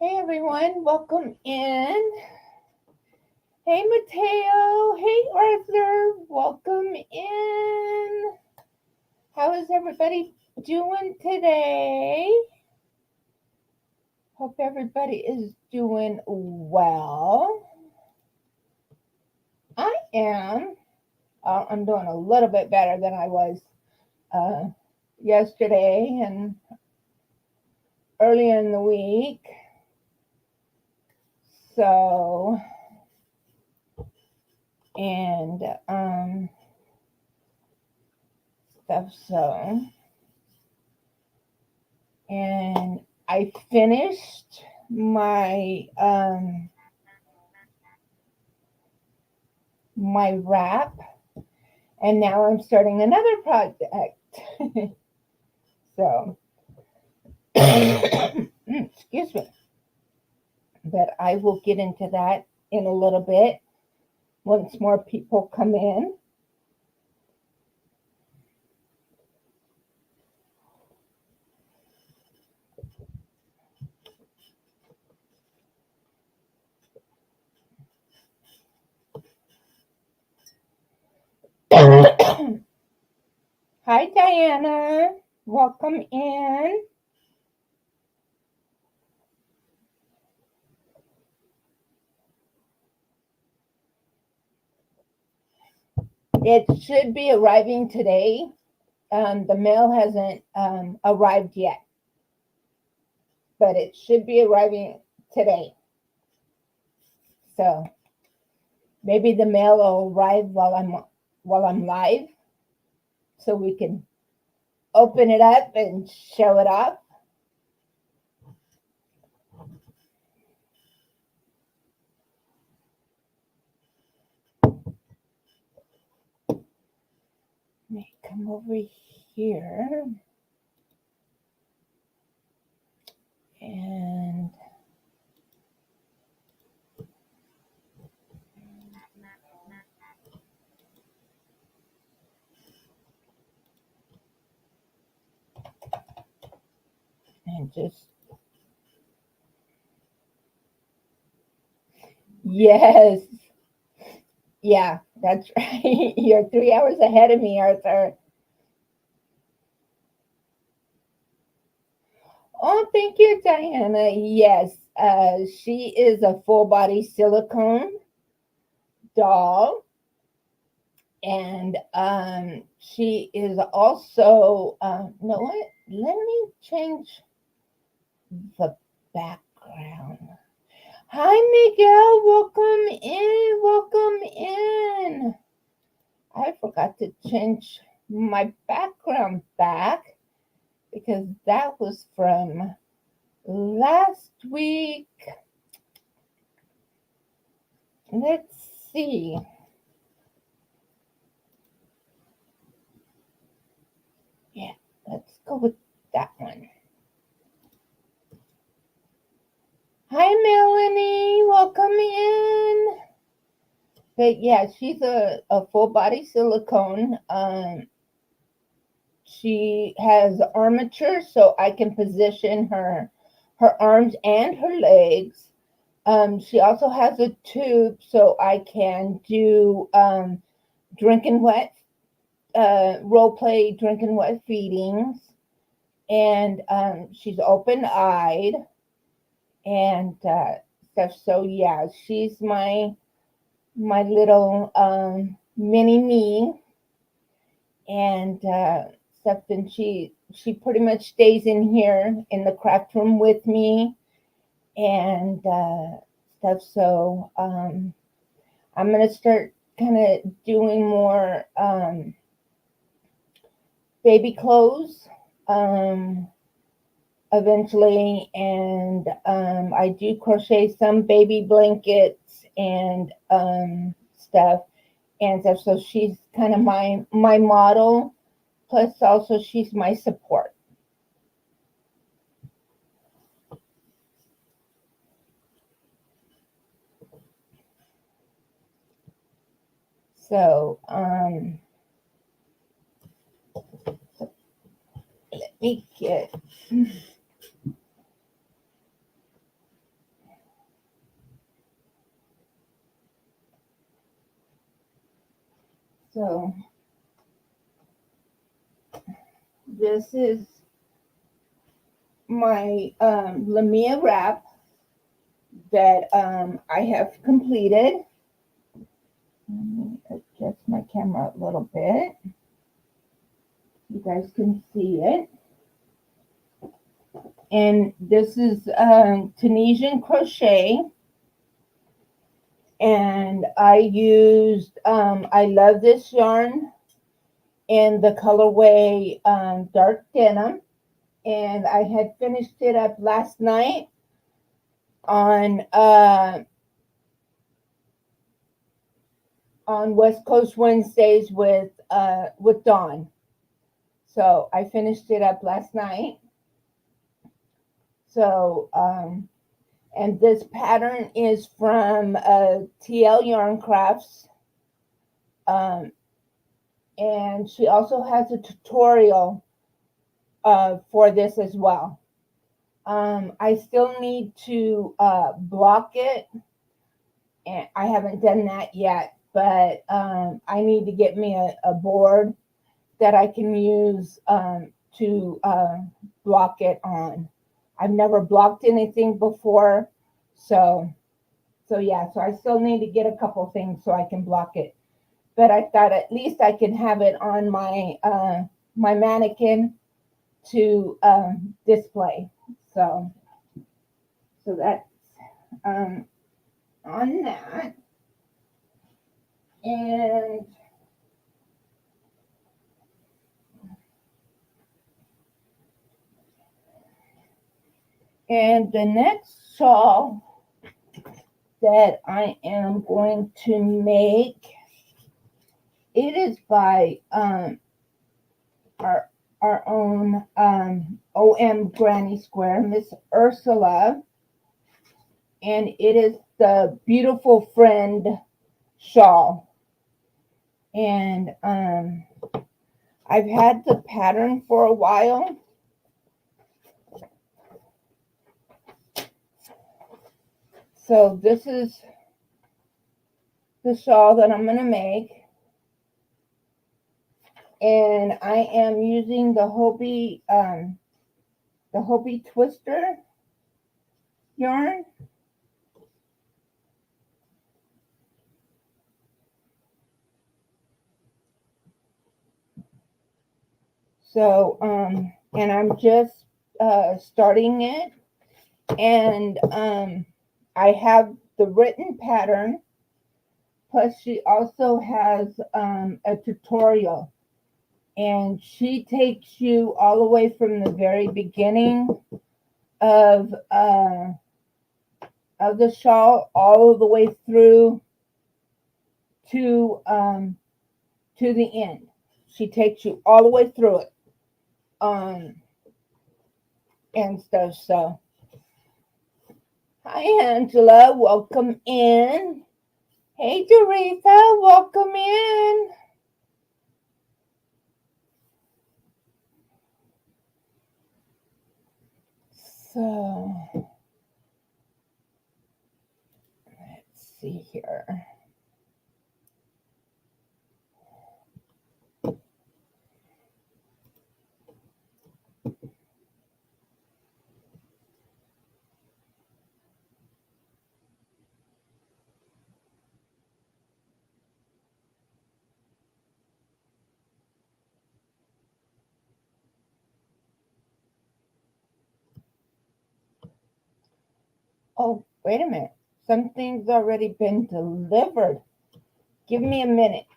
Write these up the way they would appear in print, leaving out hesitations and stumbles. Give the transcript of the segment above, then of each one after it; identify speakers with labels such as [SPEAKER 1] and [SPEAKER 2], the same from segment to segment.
[SPEAKER 1] Hey everyone, welcome in. Hey Mateo, hey Arthur, welcome in. How is everybody doing today? Hope everybody is doing well. I am. I'm doing a little bit better than I was uh, yesterday and earlier in the week. So, and stuff. And I finished my wrap, and now I'm starting another project. So, excuse me, but I will get into that in a little bit once more people come in. Hi, Diana. Welcome in. It should be arriving today. The mail hasn't arrived yet, but it should be arriving today. So maybe the mail will arrive while I'm live, so we can open it up and show it off. Let me come over here and just, yes, yeah, that's right. You're 3 hours ahead of me, Arthur. Oh, thank you, Diana. Yes, she is a full body silicone doll, and she is also, you know what? Let me change the background. Hi, Miguel. Welcome in. Welcome in. I forgot to change my background back because that was from last week. Let's see. Yeah, let's go with that one. Hi, Melanie. Welcome in. But yeah, she's a full body silicone. She has armature, so I can position her arms and her legs. She also has a tube, so I can do drinking wet role play drinking wet feedings, and she's open eyed and stuff. So yeah, she's my little mini me and stuff. And she pretty much stays in here in the craft room with me and stuff. So I'm gonna start kind of doing more baby clothes eventually, and I do crochet some baby blankets and stuff and stuff. So she's kind of my model. Plus, also she's my support. So let me get. So this is my Lamia wrap that I have completed. Let me adjust my camera a little bit. You guys can see it. And this is Tunisian crochet. And I used, I love this yarn in the colorway dark denim. And I had finished it up last night on West Coast Wednesdays with Dawn. So I finished it up last night. So and this pattern is from TL Yarn Crafts. And she also has a tutorial for this as well. I still need to block it, and I haven't done that yet, but I need to get me a board that I can use to block it on. I've never blocked anything before, so yeah, so I still need to get a couple things so I can block it. But I thought at least I can have it on my my mannequin to display. So that's on that. And the next shawl that I am going to make, it is by our own OM Granny Square, Miss Ursula, and it is the Beautiful Friend shawl. And I've had the pattern for a while. So this is the shawl that I'm going to make. And I am using the Hobie Twister yarn. So, and I'm just starting it. And I have the written pattern. Plus, she also has a tutorial. And she takes you all the way from the very beginning of the shawl all the way through to the end. She takes you all the way through it. And stuff. So, hi Angela, welcome in. Hey Doretha, welcome in. So, let's see here. Oh, wait a minute. Something's already been delivered. Give me a minute.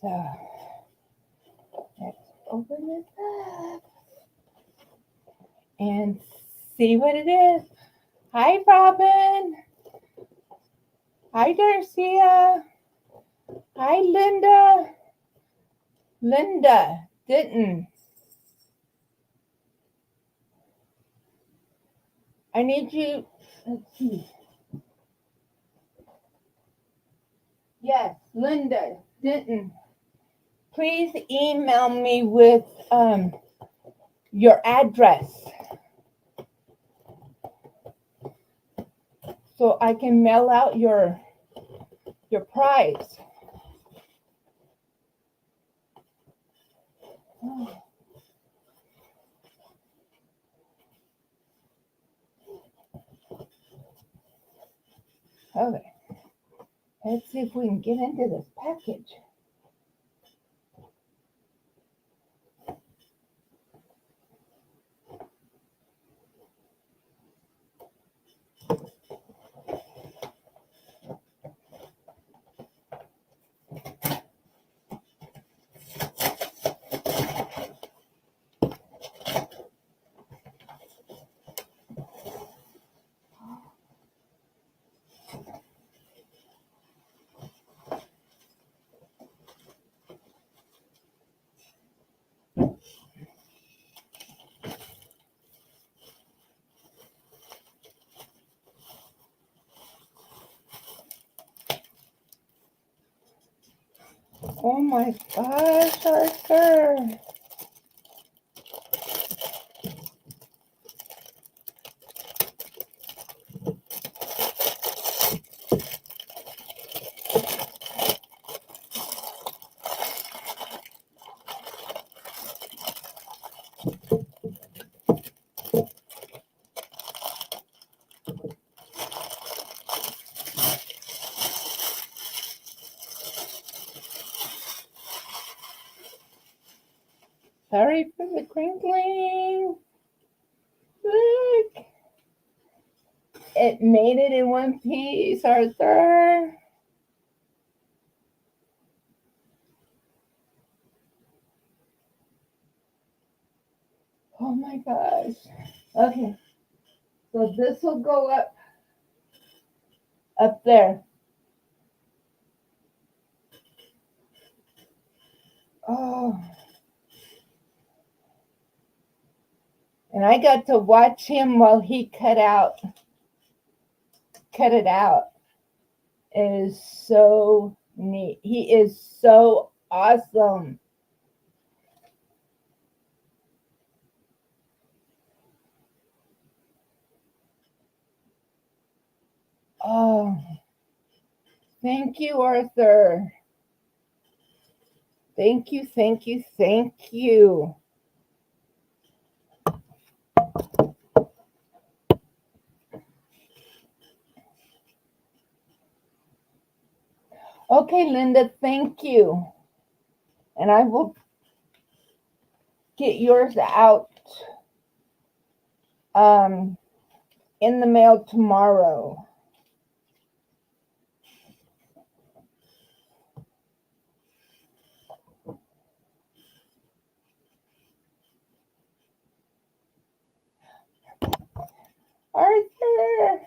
[SPEAKER 1] So let's open this up and see what it is. Hi, Robin. Hi, Darcia. Hi, Linda. Linda didn't. I need you. Let's see. Yes, Linda didn't. Please email me with your address so I can mail out your prize. Oh. Okay, let's see if we can get into this package. Oh my gosh, Arthur. Sorry for the crinkling. Look. It made it in one piece, Arthur. Oh my gosh. Okay. So this will go up there. Oh. And I got to watch him while he cut it out. It is so neat. He is so awesome. Oh, thank you, Arthur. Thank you, thank you, thank you. Okay, Linda, thank you. And I will get yours out in the mail tomorrow. Arthur.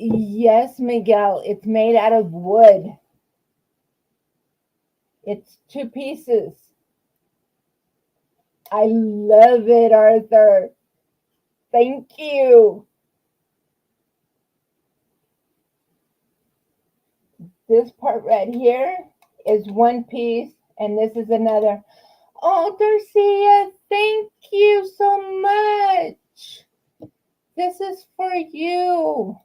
[SPEAKER 1] Yes, Miguel, it's made out of wood. It's 2 pieces. I love it, Arthur. Thank you. This part right here is 1 piece, and this is another. Oh, Darcia, thank you so much. This is for you.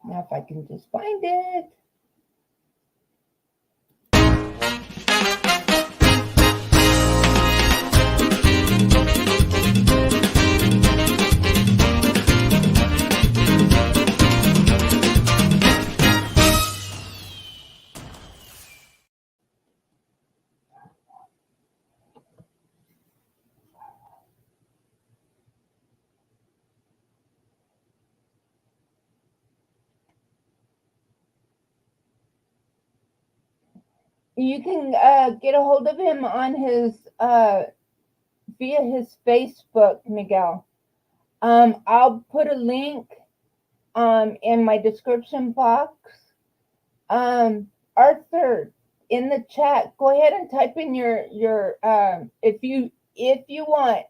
[SPEAKER 1] Now if I can just find it. You can get a hold of him on his via his Facebook, Miguel. I'll put a link in my description box. Arthur, in the chat, go ahead and type in your if you want.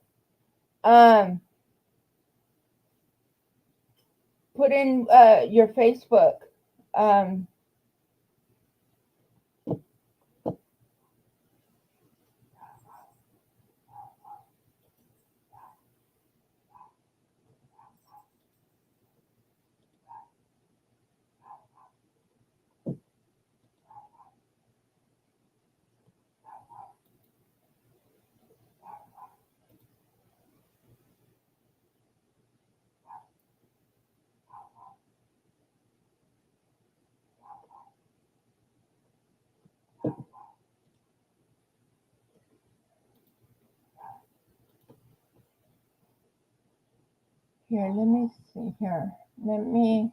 [SPEAKER 1] Put in your Facebook. Here, let me see here. Let me.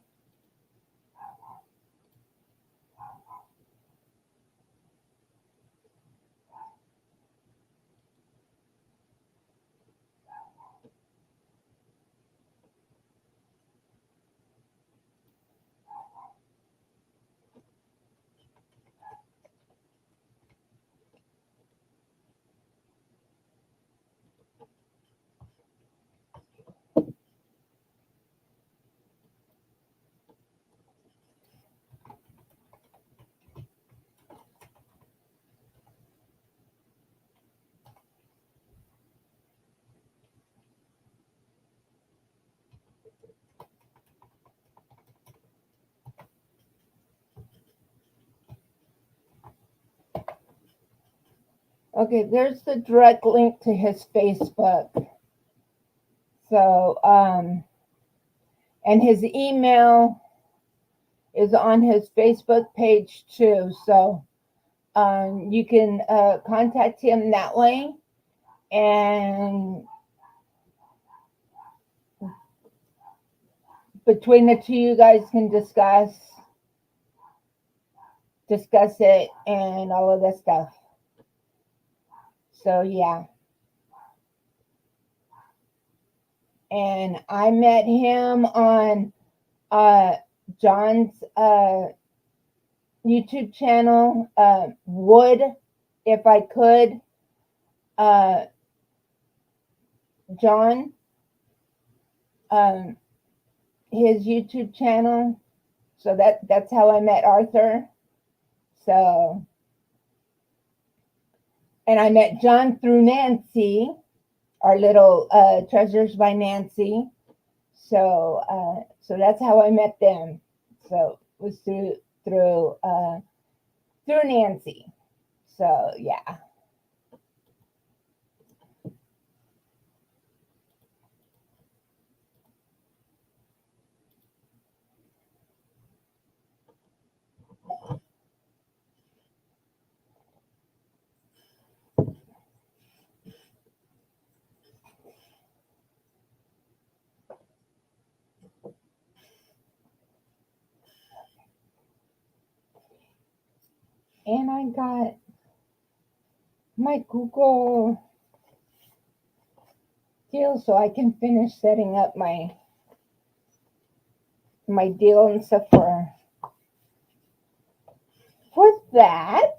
[SPEAKER 1] Okay, there's the direct link to his Facebook. So, and his email is on his Facebook page too. So, you can contact him that way, and between the two, you guys can discuss it and all of that stuff. So yeah. And I met him on John's YouTube channel, Would If I Could, John, his YouTube channel. So that's how I met Arthur. So, and I met John through Nancy, our little Treasures by Nancy. So that's how I met them. So it was through Nancy. So yeah. And I got my Google deal so I can finish setting up my deal and stuff for that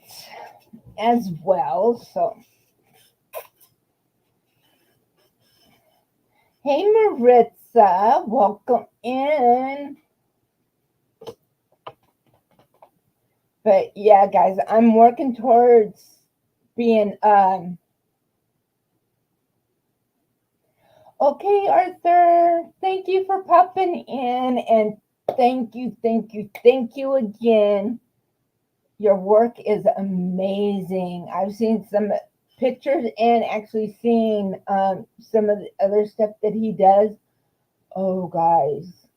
[SPEAKER 1] as well. So hey Maritza, welcome in. But yeah, guys, I'm working towards being okay, Arthur. Thank you for popping in, and thank you again. Your work is amazing. I've seen some pictures and actually seen some of the other stuff that he does. Oh, guys,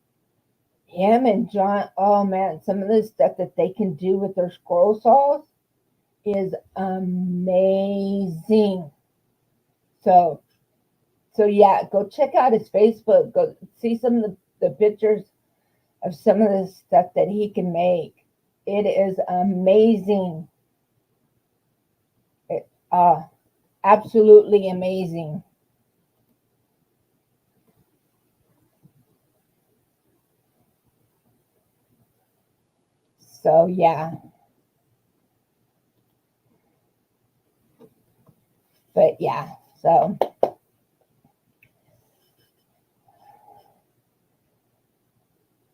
[SPEAKER 1] him and John. Oh man, some of the stuff that they can do with their scroll saws is amazing. So yeah, go check out his Facebook. Go see some of the pictures of some of the stuff that he can make. It is amazing. uh, absolutely amazing. So yeah, but yeah, so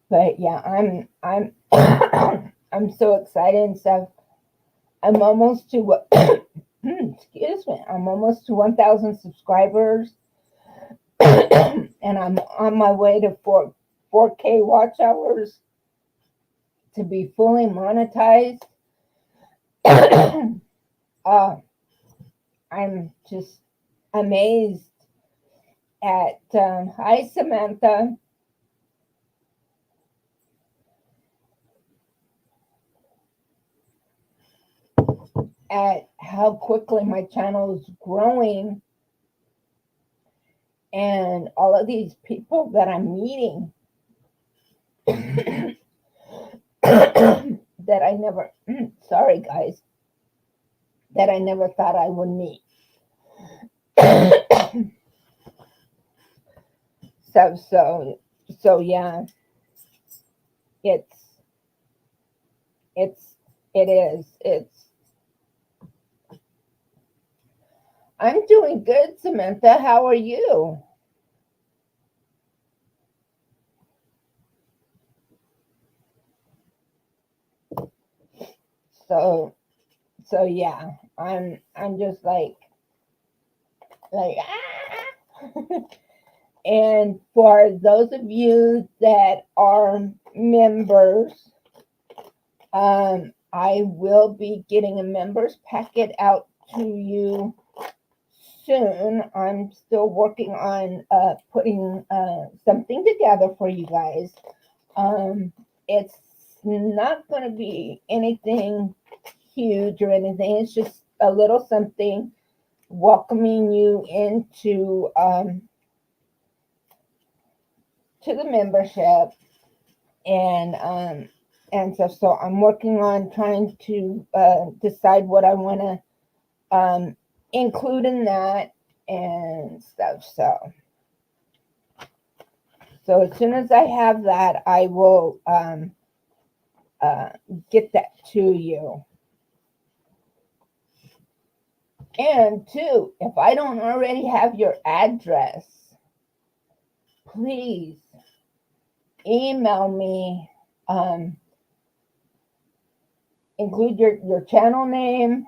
[SPEAKER 1] but yeah, I'm I'm so excited and stuff. I'm almost to what excuse me, I'm almost to 1,000 subscribers, and I'm on my way to 4K watch hours to be fully monetized. uh, I'm just amazed at hi Samantha, at how quickly my channel is growing, and all of these people that I'm meeting that I never sorry guys, that I never thought I would meet. so so so yeah, it's it's it is it's I'm doing good, Samantha. How are you? So so yeah, I'm just like ah! And for those of you that are members, I will be getting a members packet out to you soon. I'm still working on putting something together for you guys. It's not going to be anything huge or anything. It's just a little something welcoming you into to the membership, and so I'm working on trying to decide what I want to include in that and stuff. So as soon as I have that, I will uh, get that to you. And two, if I don't already have your address, please email me. Include your channel name,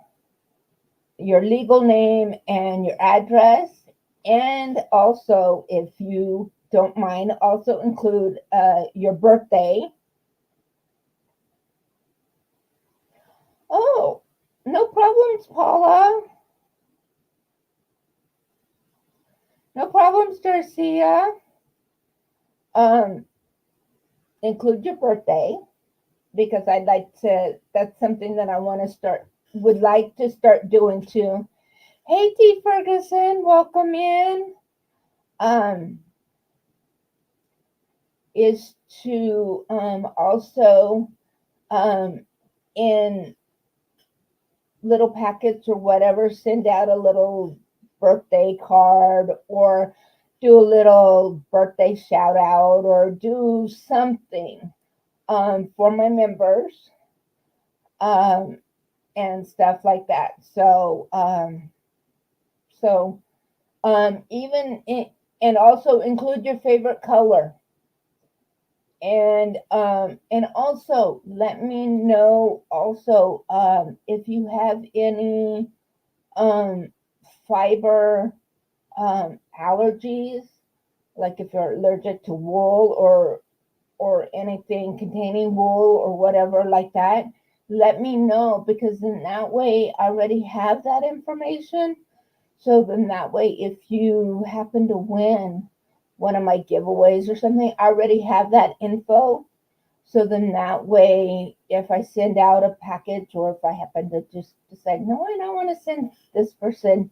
[SPEAKER 1] your legal name, and your address. And also, if you don't mind, also include your birthday. Oh, no problems, Paula. No problems, Darcia. Um, include your birthday because I'd like to. That's something that I want to start. Would like to start doing too. Hey, T. Ferguson, welcome in. Um, is to also in little packets or whatever, send out a little birthday card or do a little birthday shout out or do something for my members um, and stuff like that. So even in, and also include your favorite color. And also let me know also if you have any um, fiber allergies, like if you're allergic to wool or anything containing wool or whatever like that, let me know because in that way I already have that information. So then that way, if you happen to win one of my giveaways or something, I already have that info. So then that way, if I send out a package or if I happen to just decide, no, I don't want to send this person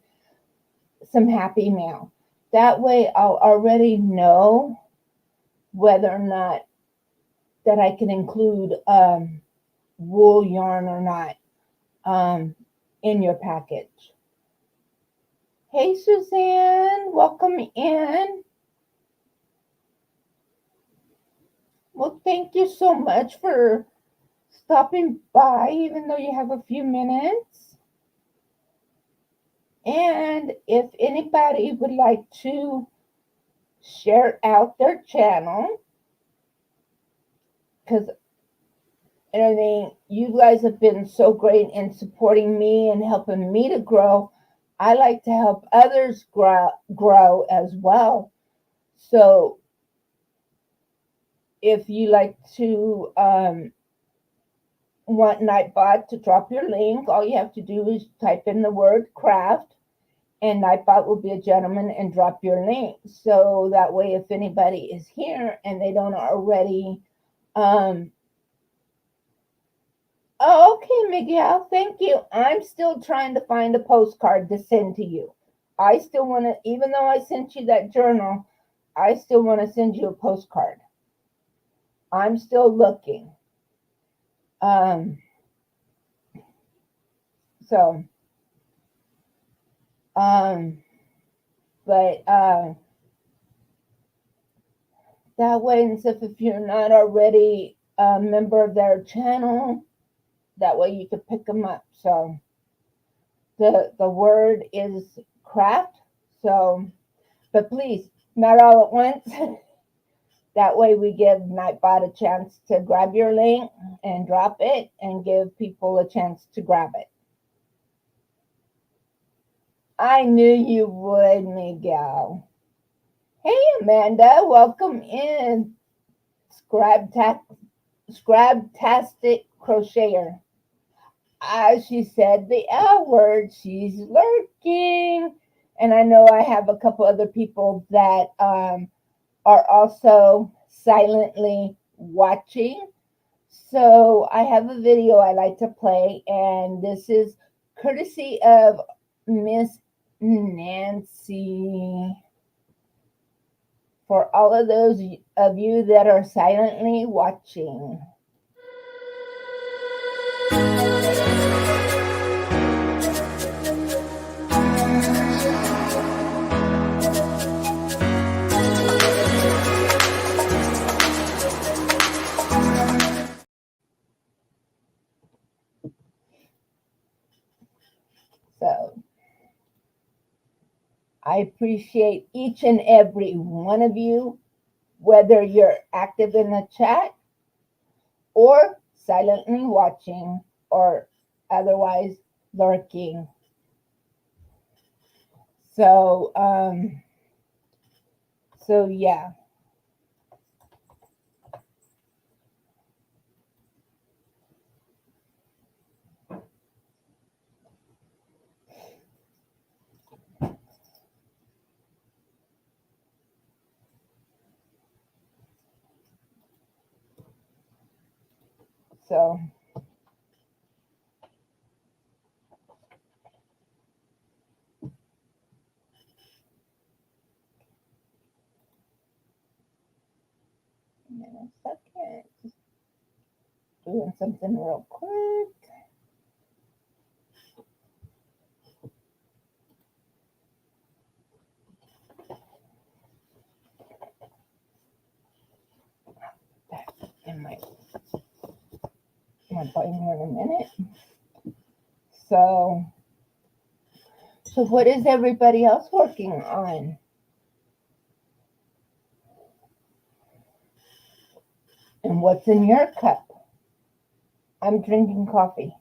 [SPEAKER 1] some happy mail, that way I'll already know whether or not that I can include wool yarn or not um, in your package. Hey, Suzanne, welcome in. Well, thank you so much for stopping by, even though you have a few minutes. And if anybody would like to share out their channel, because I mean, you guys have been so great in supporting me and helping me to grow. I like to help others grow as well. So if you like to want Nightbot to drop your link, all you have to do is type in the word craft, and Nightbot will be a gentleman and drop your link. So that way, if anybody is here and they don't already, um, oh, okay, Miguel, thank you. I'm still trying to find a postcard to send to you. I still want to, even though I sent you that journal, I still want to send you a postcard. I'm still looking. Um, so, um, but that way, and so if you're not already a member of their channel, that way you could pick them up. So the word is craft. So, but please, not all at once. That way we give Nightbot a chance to grab your link and drop it and give people a chance to grab it. I knew you would, Miguel. Hey, Amanda, welcome in. Scrabtastic Crocheter. She said the L word. She's lurking. And I know I have a couple other people that are also silently watching. So I have a video I like to play, and this is courtesy of Miss Nancy. For all of those of you that are silently watching. So I appreciate each and every one of you, whether you're active in the chat or silently watching or otherwise lurking. So, yeah. So, in a second, just doing something real quick. In my button here in a minute. So what is everybody else working on? And what's in your cup? I'm drinking coffee.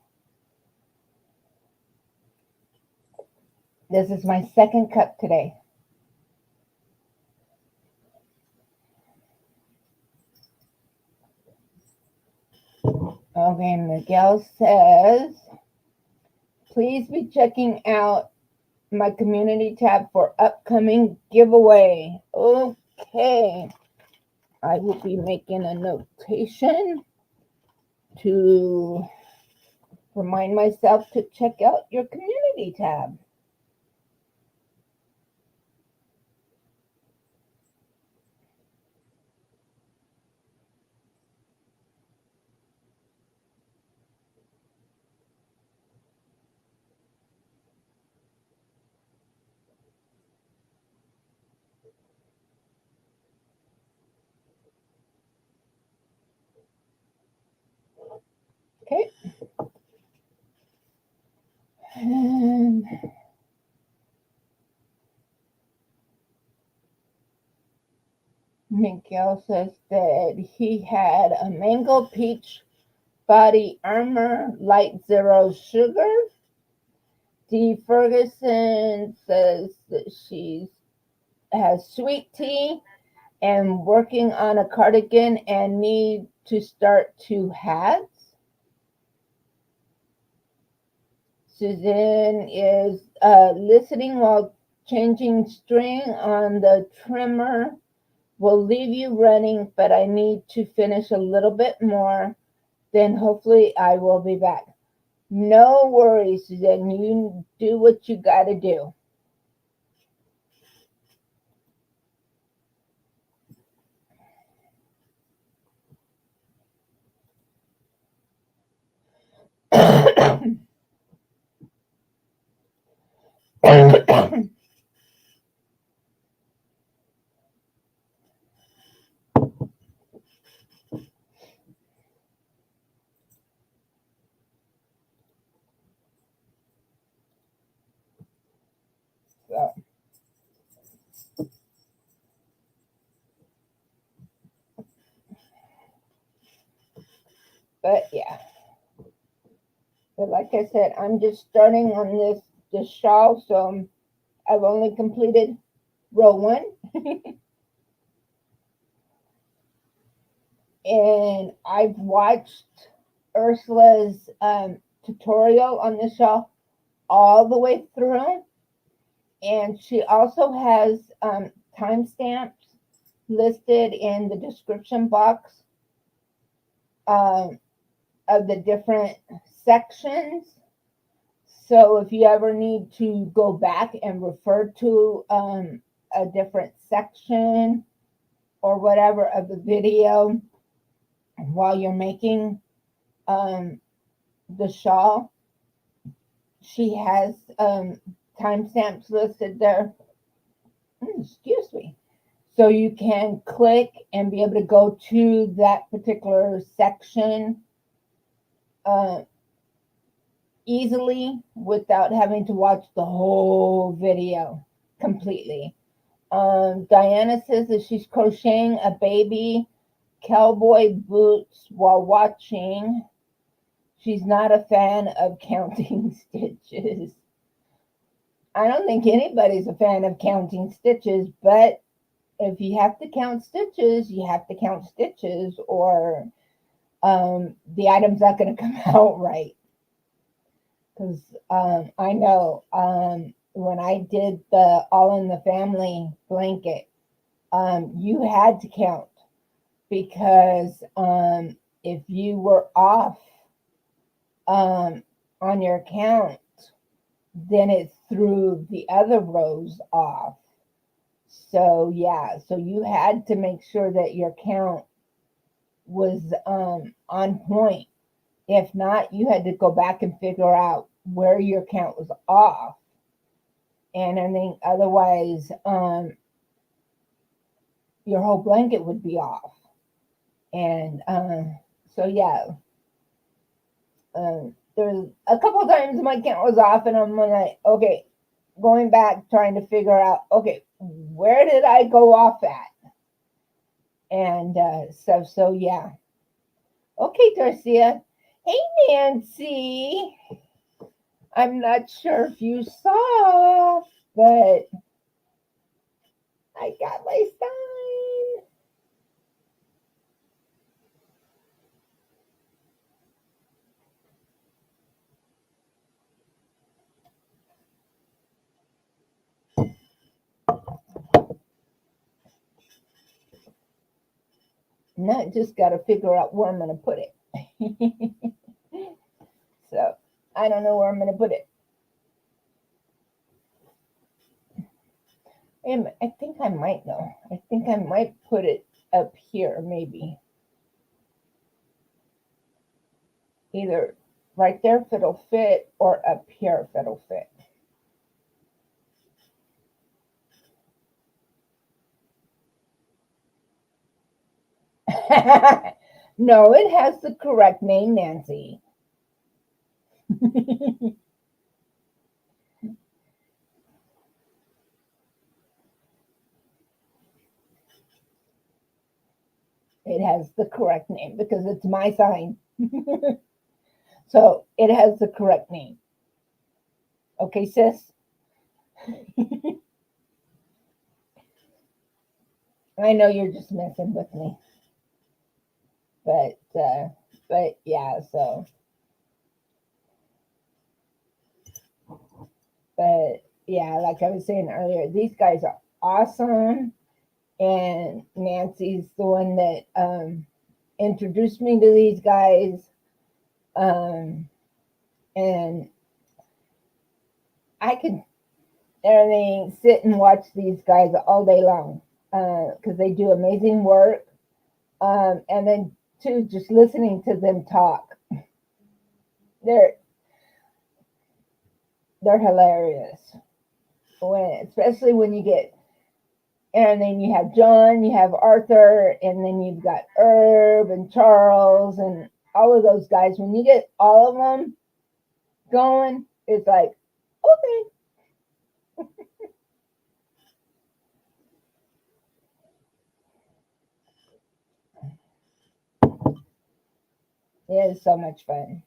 [SPEAKER 1] This is my second cup today. Okay, Miguel says, please be checking out my community tab for upcoming giveaway. Okay. I will be making a notation to remind myself to check out your community tab. Miguel says that he had a mango peach body armor, light zero sugar. Dee Ferguson says that she has sweet tea and working on a cardigan and need to start 2 hats. Suzanne is listening while changing string on the trimmer. Will leave you running, but I need to finish a little bit more. Then hopefully I will be back. No worries, Suzanne. You do what you got to do. So, but yeah, but like I said, I'm just starting on this shawl, so I've only completed row one, and I've watched Ursula's tutorial on this shawl all the way through, and she also has timestamps listed in the description box um, of the different sections. So if you ever need to go back and refer to a different section or whatever of the video while you're making um, the shawl, she has timestamps listed there. Excuse me. So you can click and be able to go to that particular section uh, easily without having to watch the whole video completely. Diana says that she's crocheting a baby cowboy boots while watching. She's not a fan of counting stitches. I don't think anybody's a fan of counting stitches, but if you have to count stitches, you have to count stitches, or the item's not going to come out right. Because I know when I did the All in the Family blanket, you had to count because if you were off on your count, then it threw the other rows off. So yeah, so you had to make sure that your count was on point. If not, you had to go back and figure out where your count was off. And I think otherwise, your whole blanket would be off. And so yeah, there's a couple of times my count was off, and I'm like, okay, going back trying to figure out, okay, where did I go off at? And so yeah. Okay, Darcia. Hey, Nancy. I'm not sure if you saw, but I got my sign. Now I just got to figure out where I'm going to put it. So I don't know where I'm going to put it. And I think I might know. I think I might put it up here, maybe. Either right there if it'll fit, or up here if it'll fit. No, it has the correct name, Nancy. It has the correct name because it's my sign. So it has the correct name. Okay, sis? I know you're just messing with me. But yeah, but yeah, like I was saying earlier, these guys are awesome. And Nancy's the one that introduced me to these guys. Um, and I could everything sit and watch these guys all day long because they do amazing work. And then too, just listening to them talk, they're they're hilarious. Especially when you get and then you have John, you have Arthur, and then you've got Herb and Charles and all of those guys. When you get all of them going, it's like, okay, it is so much fun.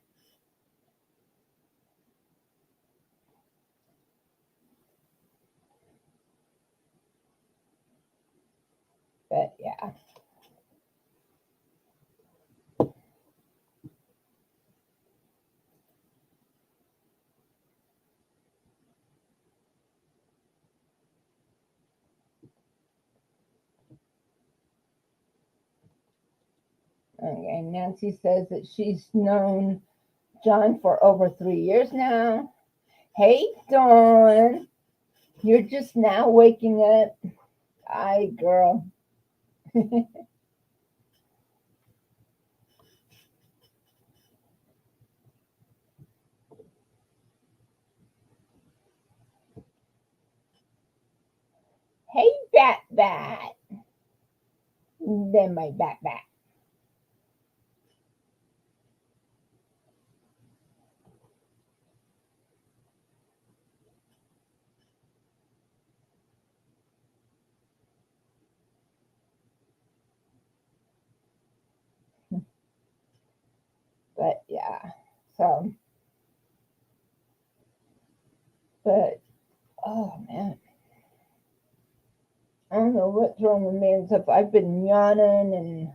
[SPEAKER 1] But yeah. Okay, Nancy says that she's known John for over 3 years now. Hey, Dawn, you're just now waking up. Hi, girl. Hey, Bat Bat. Then my Bat Bat. But yeah, so, but oh man, I don't know what's wrong with me and stuff. I've been yawning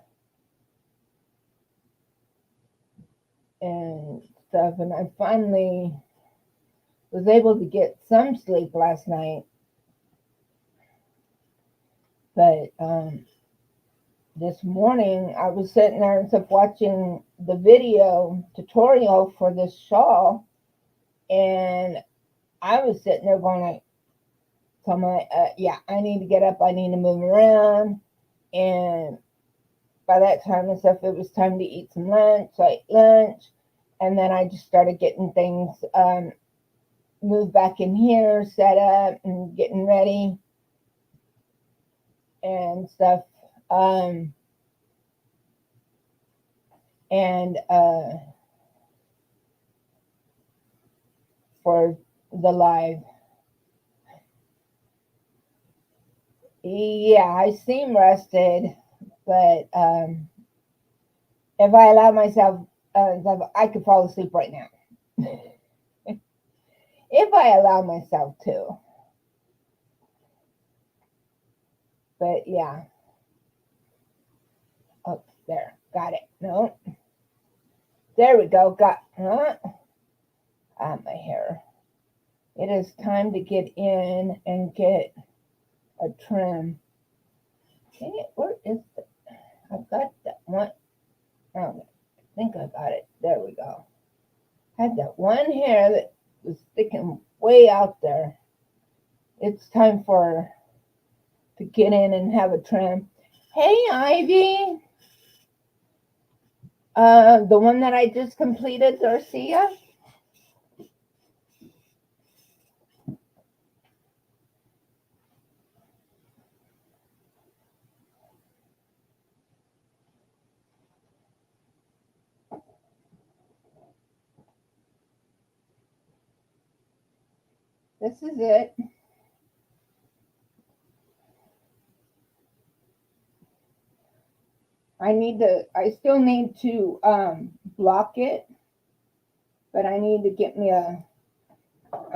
[SPEAKER 1] and stuff, and I finally was able to get some sleep last night. But this morning I was sitting there and stuff watching the video tutorial for this shawl, and I was sitting there going like, "So my yeah, I need to get up. I need to move around." And by that time and stuff, it was time to eat some lunch. So I ate lunch, and then I just started getting things moved back in here, set up, and getting ready and stuff. Um, and for the live, yeah, I seem rested, but if I allow myself, I could fall asleep right now if I allow myself to. But yeah, oh, there, got it. No, there we go. Got my hair. It is time to get in and get a trim. Dang it, where is it? I've got that one. Oh, I think I got it. There we go. Had that one hair that was sticking way out there. It's time for to get in and have a trim. Hey, Ivy. The one that I just completed, Garcia. This is it. I still need to block it, but I need to get me a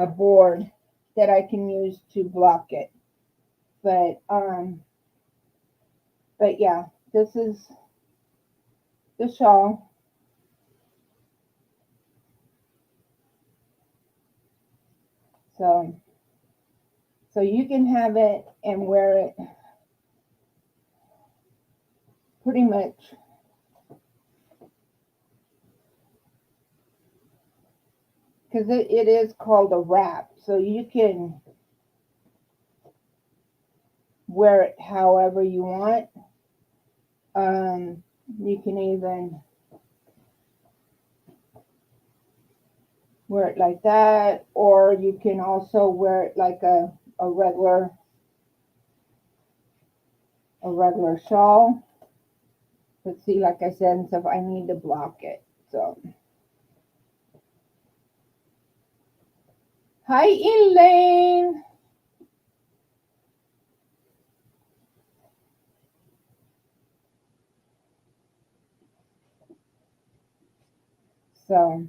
[SPEAKER 1] board that I can use to block it. But yeah, this is the shawl. So you can have it and wear it pretty much, because it is called a wrap. So you can wear it however you want. You can even wear it like that, or you can also wear it like a regular shawl. But see, like I said and stuff, I need to block it. So hi Elaine. So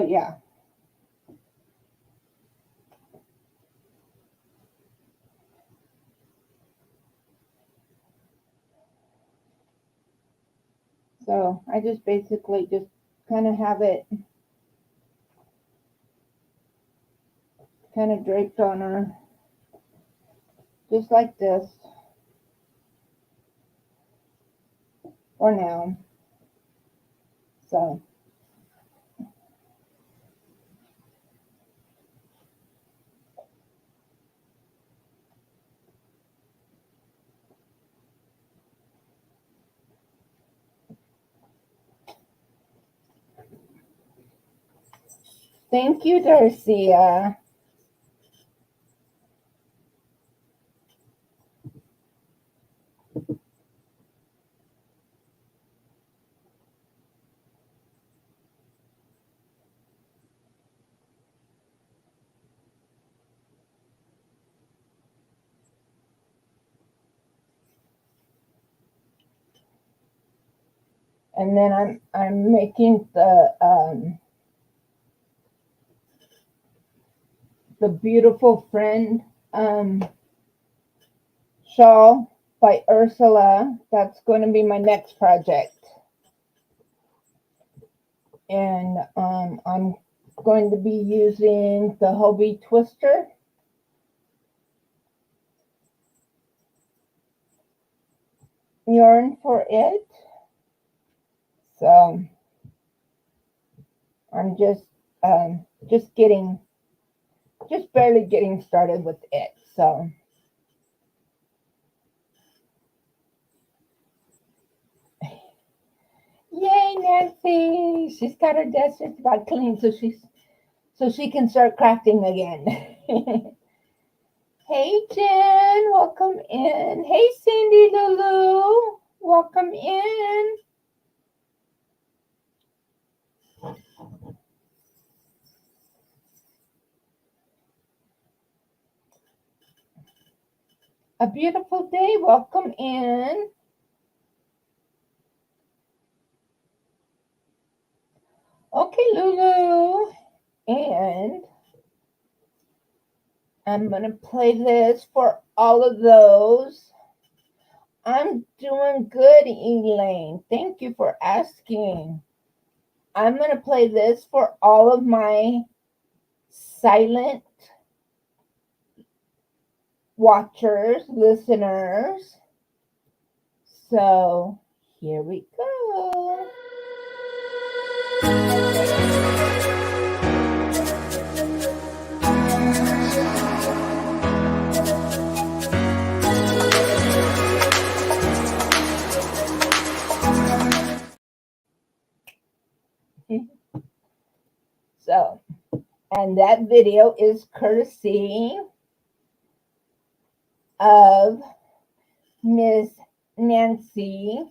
[SPEAKER 1] yeah. So I just basically just kind of have it kind of draped on her, just like this for now. So thank you, Darcia. And then I'm making the beautiful friend shawl by Ursula. That's going to be my next project. And I'm going to be using the Hobie Twister yarn for it. So I'm just barely getting started with it. So yay, Nancy! She's got her desk just about clean, so she can start crafting again. Hey, Jen, welcome in. Hey, Cindy Lulu, welcome in. A beautiful day, welcome in. Okay, Lulu, and I'm going to play this for all of those. I'm doing good, Elaine. Thank you for asking. I'm going to play this for all of my silent watchers, listeners. So here we go. So, and that video is courtesy of Miss Nancy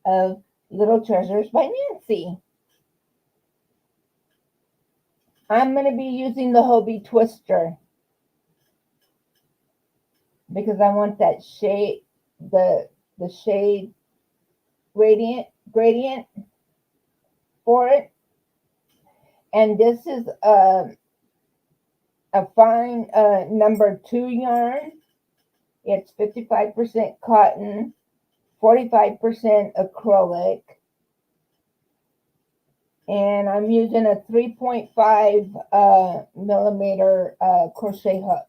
[SPEAKER 1] of Little Treasures by Nancy. I'm going to be using the Hobie Twister. because I want that shade, the shade gradient for it. And this is a fine number 2 yarn. It's 55% cotton, 45% acrylic, and I'm using a 3.5 millimeter crochet hook.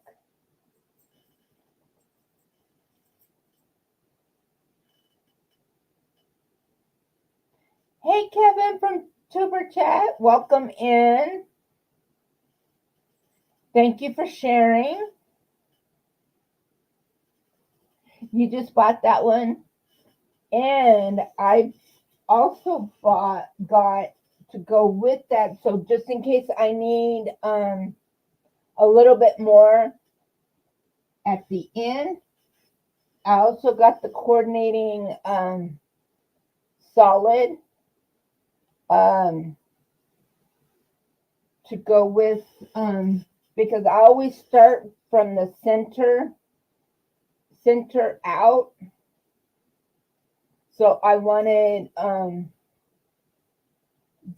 [SPEAKER 1] Hey Kevin from Tuber Chat, welcome in. Thank you for sharing. You just bought that one, and I also got to go with that. So just in case I need a little bit more at the end, I also got the coordinating solid to go with, because I always start from the center out. So I wanted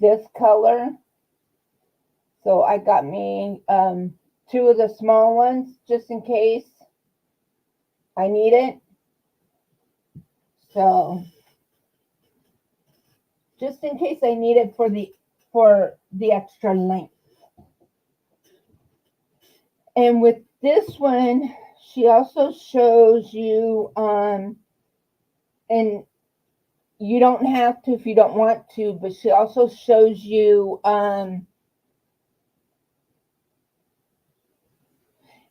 [SPEAKER 1] this color. So I got me 2 of the small ones just in case I need it. So just in case I need it for the extra length. And with this one, she also shows you, and you don't have to if you don't want to, but she also shows you,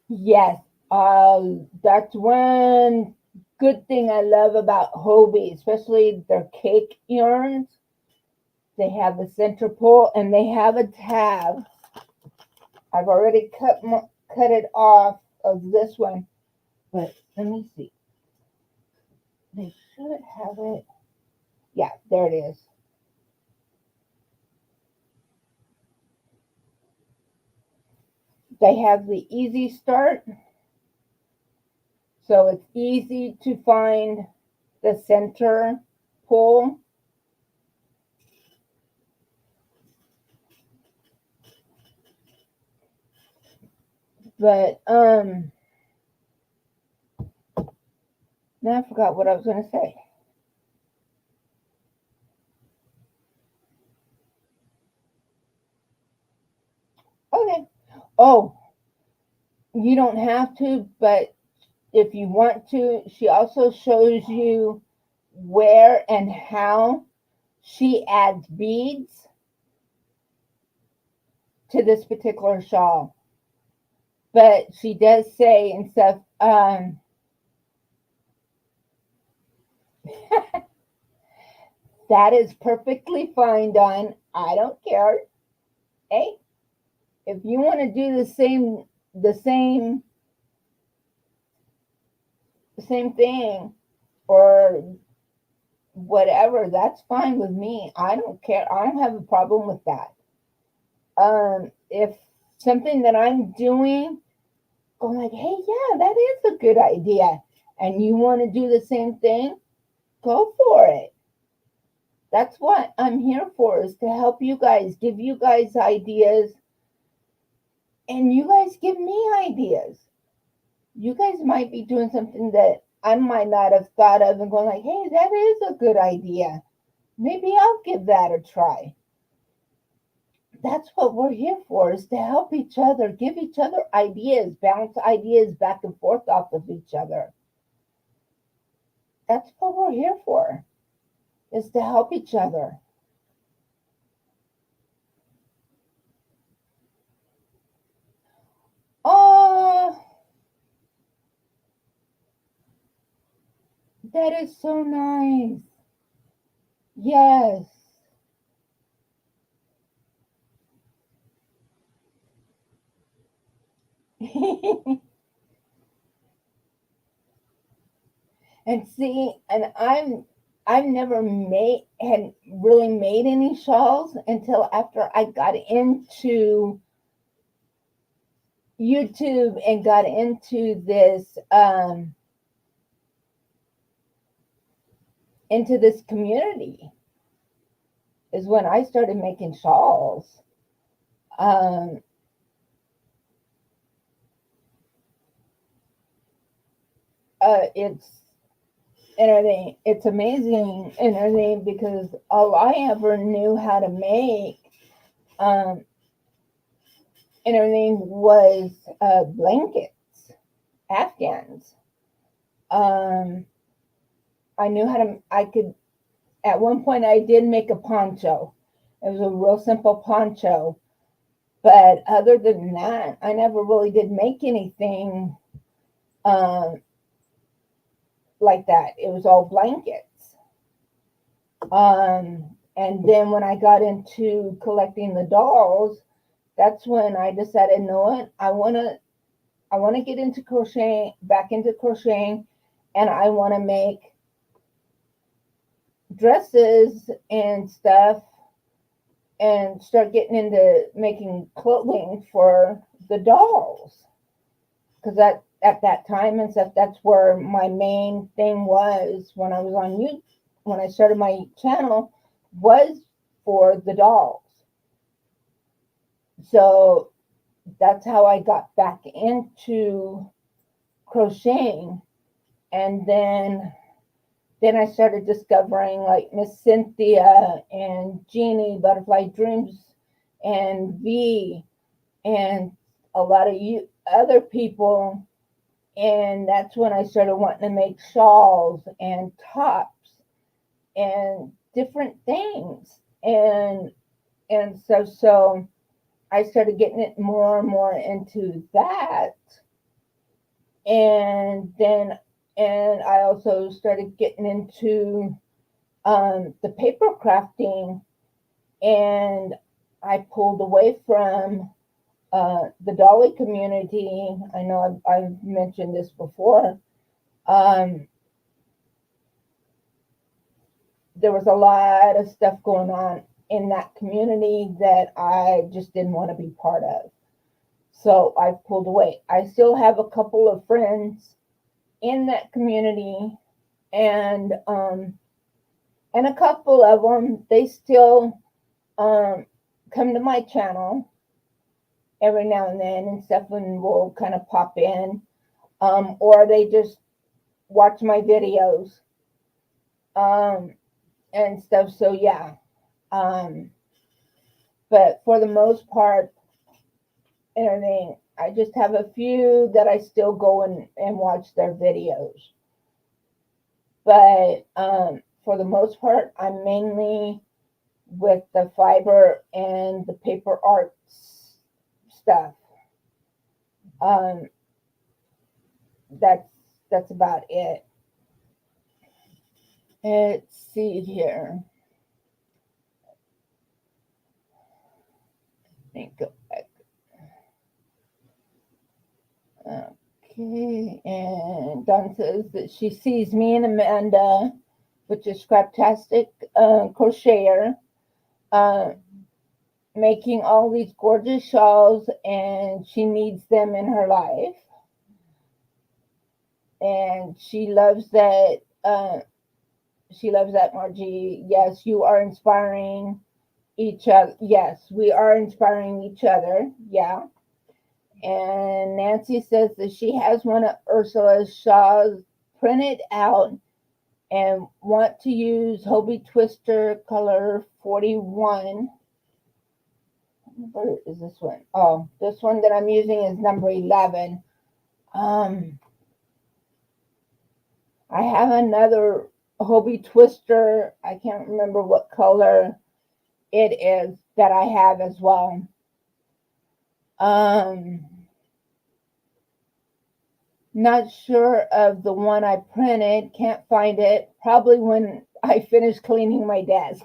[SPEAKER 1] yes, that's one good thing I love about Hobie, especially their cake yarns. They have the center pull and they have a tab. I've already cut it off of this one, but let me see. They should have it. Yeah, there it is. They have the easy start, so it's easy to find the center pull. But now I forgot what I was going to say. Okay. Oh, you don't have to, but if you want to, she also shows you where and how she adds beads to this particular shawl. But she does say and stuff, that is perfectly fine, Dawn. I don't care. Hey, if you want to do the same thing or whatever, that's fine with me. I don't care. I don't have a problem with that. If something that I'm doing, going like, hey, yeah, that is a good idea, and you want to do the same thing, go for it. That's what I'm here for, is to help you guys, give you guys ideas, and you guys give me ideas. You guys might be doing something that I might not have thought of and going like, hey, that is a good idea. Maybe I'll give that a try. That's what we're here for, is to help each other, give each other ideas, bounce ideas back and forth off of each other. That's what we're here for, is to help each other. Oh, that is so nice. Yes. And see, and I've never had really made any shawls until after I got into YouTube and got into this community is when I started making shawls. Um, it's and everything. It's amazing and everything because all I ever knew how to make um, and everything was blankets, Afghans. Um, I knew how to. I could. At one point, I did make a poncho. It was a real simple poncho, but other than that, I never really did make anything um, like that. It was all blankets. And then when I got into collecting the dolls, that's when I decided, you know what, I want to get into crocheting, back into crocheting, and I want to make dresses and stuff, and start getting into making clothing for the dolls. Because that at that time and stuff, that's where my main thing was when I was on YouTube. When I started my channel, was for the dolls. So that's how I got back into crocheting. And then I started discovering like Miss Cynthia and Jeannie, Butterfly Dreams, and V, and a lot of you other people. And that's when I started wanting to make shawls and tops and different things. And so I started getting it more and more into that. And then and I also started getting into the paper crafting, and I pulled away from the dolly community. I know I've mentioned this before. Um, there was a lot of stuff going on in that community that I just didn't want to be part of. So I pulled away. I still have a couple of friends in that community, and a couple of them, they still um, come to my channel every now and then, and stuff, and will kind of pop in, or they just watch my videos um, and stuff. So yeah, um, but for the most part, and everything, I just have a few that I still go and watch their videos. But for the most part, I'm mainly with the fiber and the paper arts stuff. Um, that's that's about it. Let's see here. Let me go back. Okay, and Dawn says that she sees me and Amanda, which is Scraptastic Crocheter, uh, making all these gorgeous shawls, and she needs them in her life. And she loves that. She loves that, Margie. Yes, you are inspiring each other. Yes, we are inspiring each other. Yeah. And Nancy says that she has one of Ursula's shawls printed out and want to use Hobie Twister color 41. Where is this one? Oh, this one that I'm using is number 11. Um, I have another Hobie Twister. I can't remember what color it is that I have as well. Not sure of the one I printed. Can't find it. Probably when I finish cleaning my desk.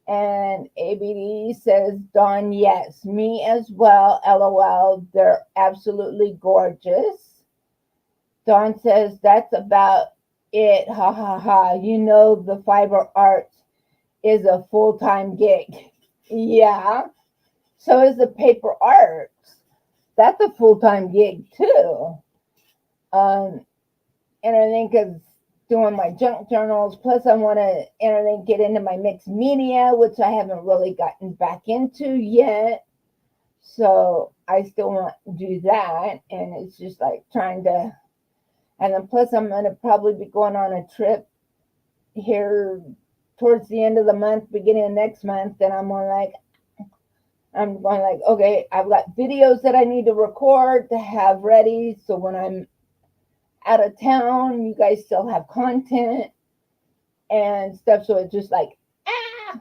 [SPEAKER 1] And ABD says, Dawn, yes, me as well. LOL. They're absolutely gorgeous. Dawn says, that's about it. Ha ha ha. You know, the fiber arts is a full-time gig. Yeah. So is the paper arts. that's a full-time gig too. Um, and I think it's doing my junk journals. Plus, I want to, and I think get into my mixed media, which I haven't really gotten back into yet. So I still want to do that, and it's just like trying to. And then plus, I'm gonna probably be going on a trip here towards the end of the month, beginning of next month, and I'm going like, okay, I've got videos that I need to record to have ready, so when I'm out of town, you guys still have content and stuff. So it's just like, ah,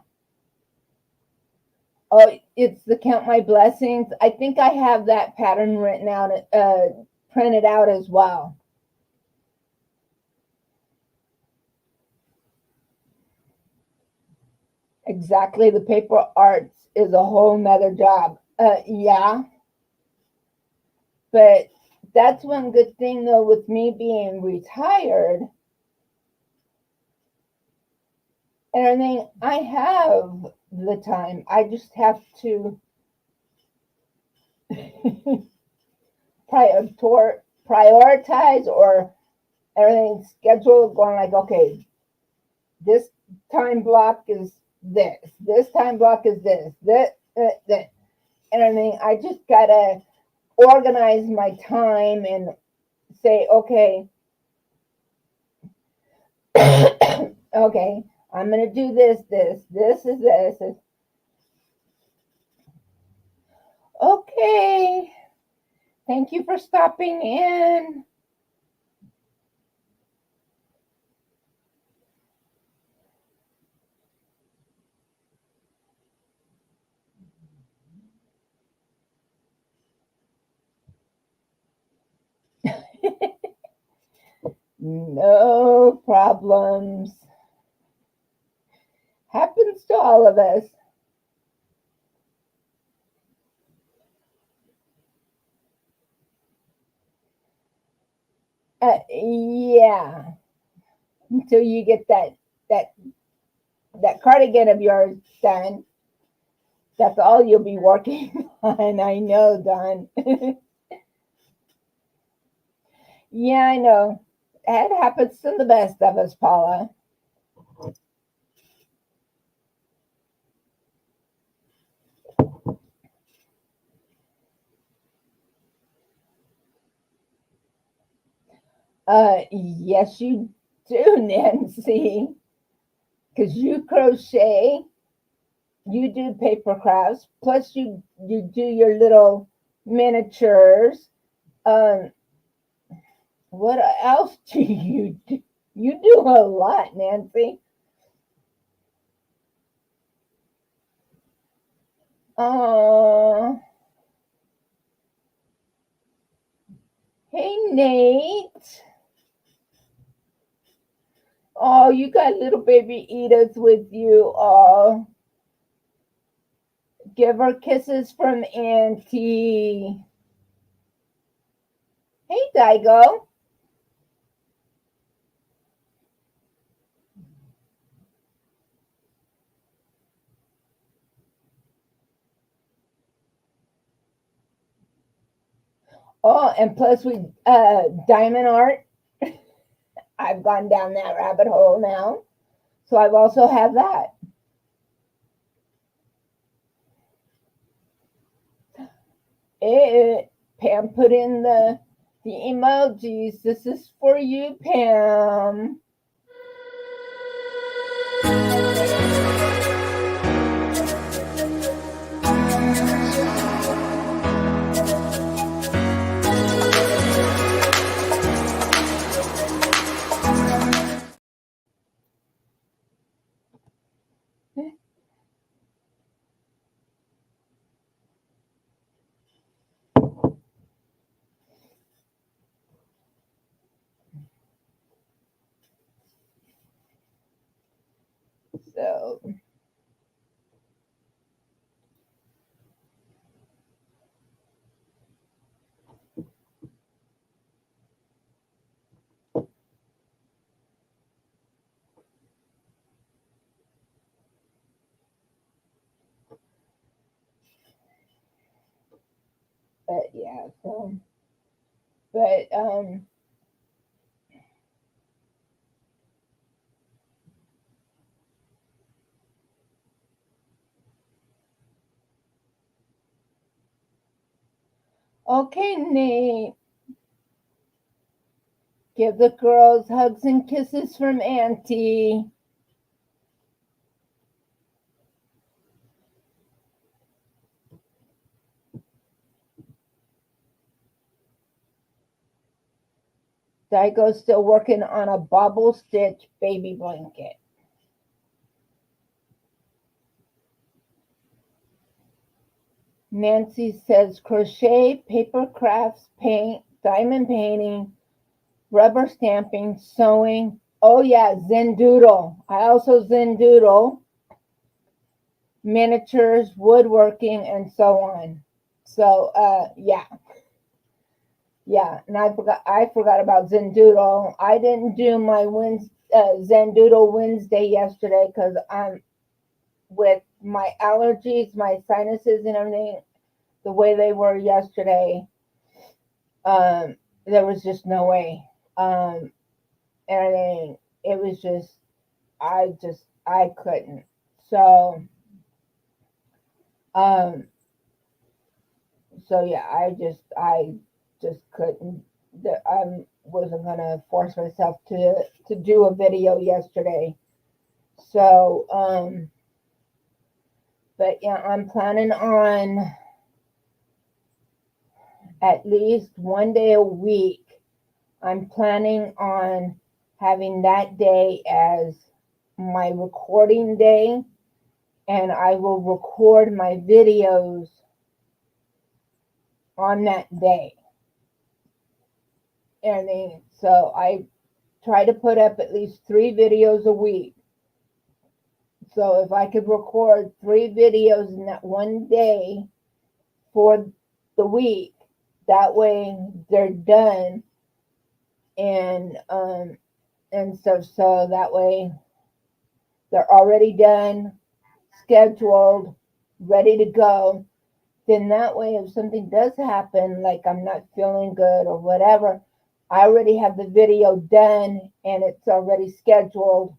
[SPEAKER 1] oh, it's the count my blessings. I think I have that pattern written out, printed out as well. Exactly. The paper arts is a whole nother job. Yeah, but that's one good thing though with me being retired. And I mean, I have the time. I just have to prioritize or everything scheduled, going like, okay, this time block is this time block is this. And I mean, I just gotta organize my time and say, okay, okay, I'm gonna do this is this. Okay, thank you for stopping in. No problems. Happens to all of us. Yeah, until you get that that cardigan of yours done, that's all you'll be working on. I know, Don. Yeah, I know. That happens to the best of us, Paula. Yes, you do, Nancy, because you crochet, you do paper crafts, plus you do your little miniatures. Um, what else do you do? You do a lot, Nancy. Oh, hey, Nate. Oh, you got little baby Edith with you. Oh, give her kisses from Auntie. Hey, Daigo. Oh, and plus we diamond art. I've gone down that rabbit hole now, so I've also have that. Pam put in the emojis. This is for you, Pam. So But yeah, but okay, Nate. Give the girls hugs and kisses from Auntie. Daigo's still working on a bubble stitch baby blanket. Nancy says crochet, paper crafts, paint, diamond painting, rubber stamping, sewing. Oh yeah, Zen Doodle. I also Zen Doodle, miniatures, woodworking, and so on. So yeah, yeah. And I forgot about Zen Doodle. I didn't do my Zen Doodle Wednesday yesterday because I'm with my allergies, my sinuses, and everything. The way they were yesterday, um, there was just no way. And then it was just, I couldn't. So, um, so yeah, I just couldn't. I wasn't gonna force myself to do a video yesterday. So, but yeah, I'm planning on at least one day a week. I'm planning on having that day as my recording day, and I will record my videos on that day. And then, so I try to put up at least 3 videos a week. So if I could record 3 videos in that one day for the week, that way they're done and stuff. So that way they're already done, scheduled, ready to go. Then that way, if something does happen, like I'm not feeling good or whatever, I already have the video done and it's already scheduled.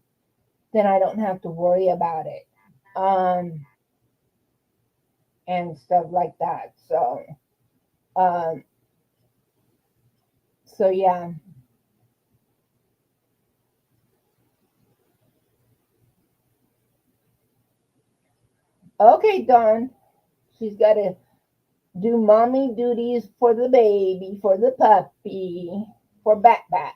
[SPEAKER 1] Then I don't have to worry about it, um, and stuff like that. Um, so yeah. Okay, Dawn. She's got to do mommy duties for the baby, for the puppy, for Bat Bat.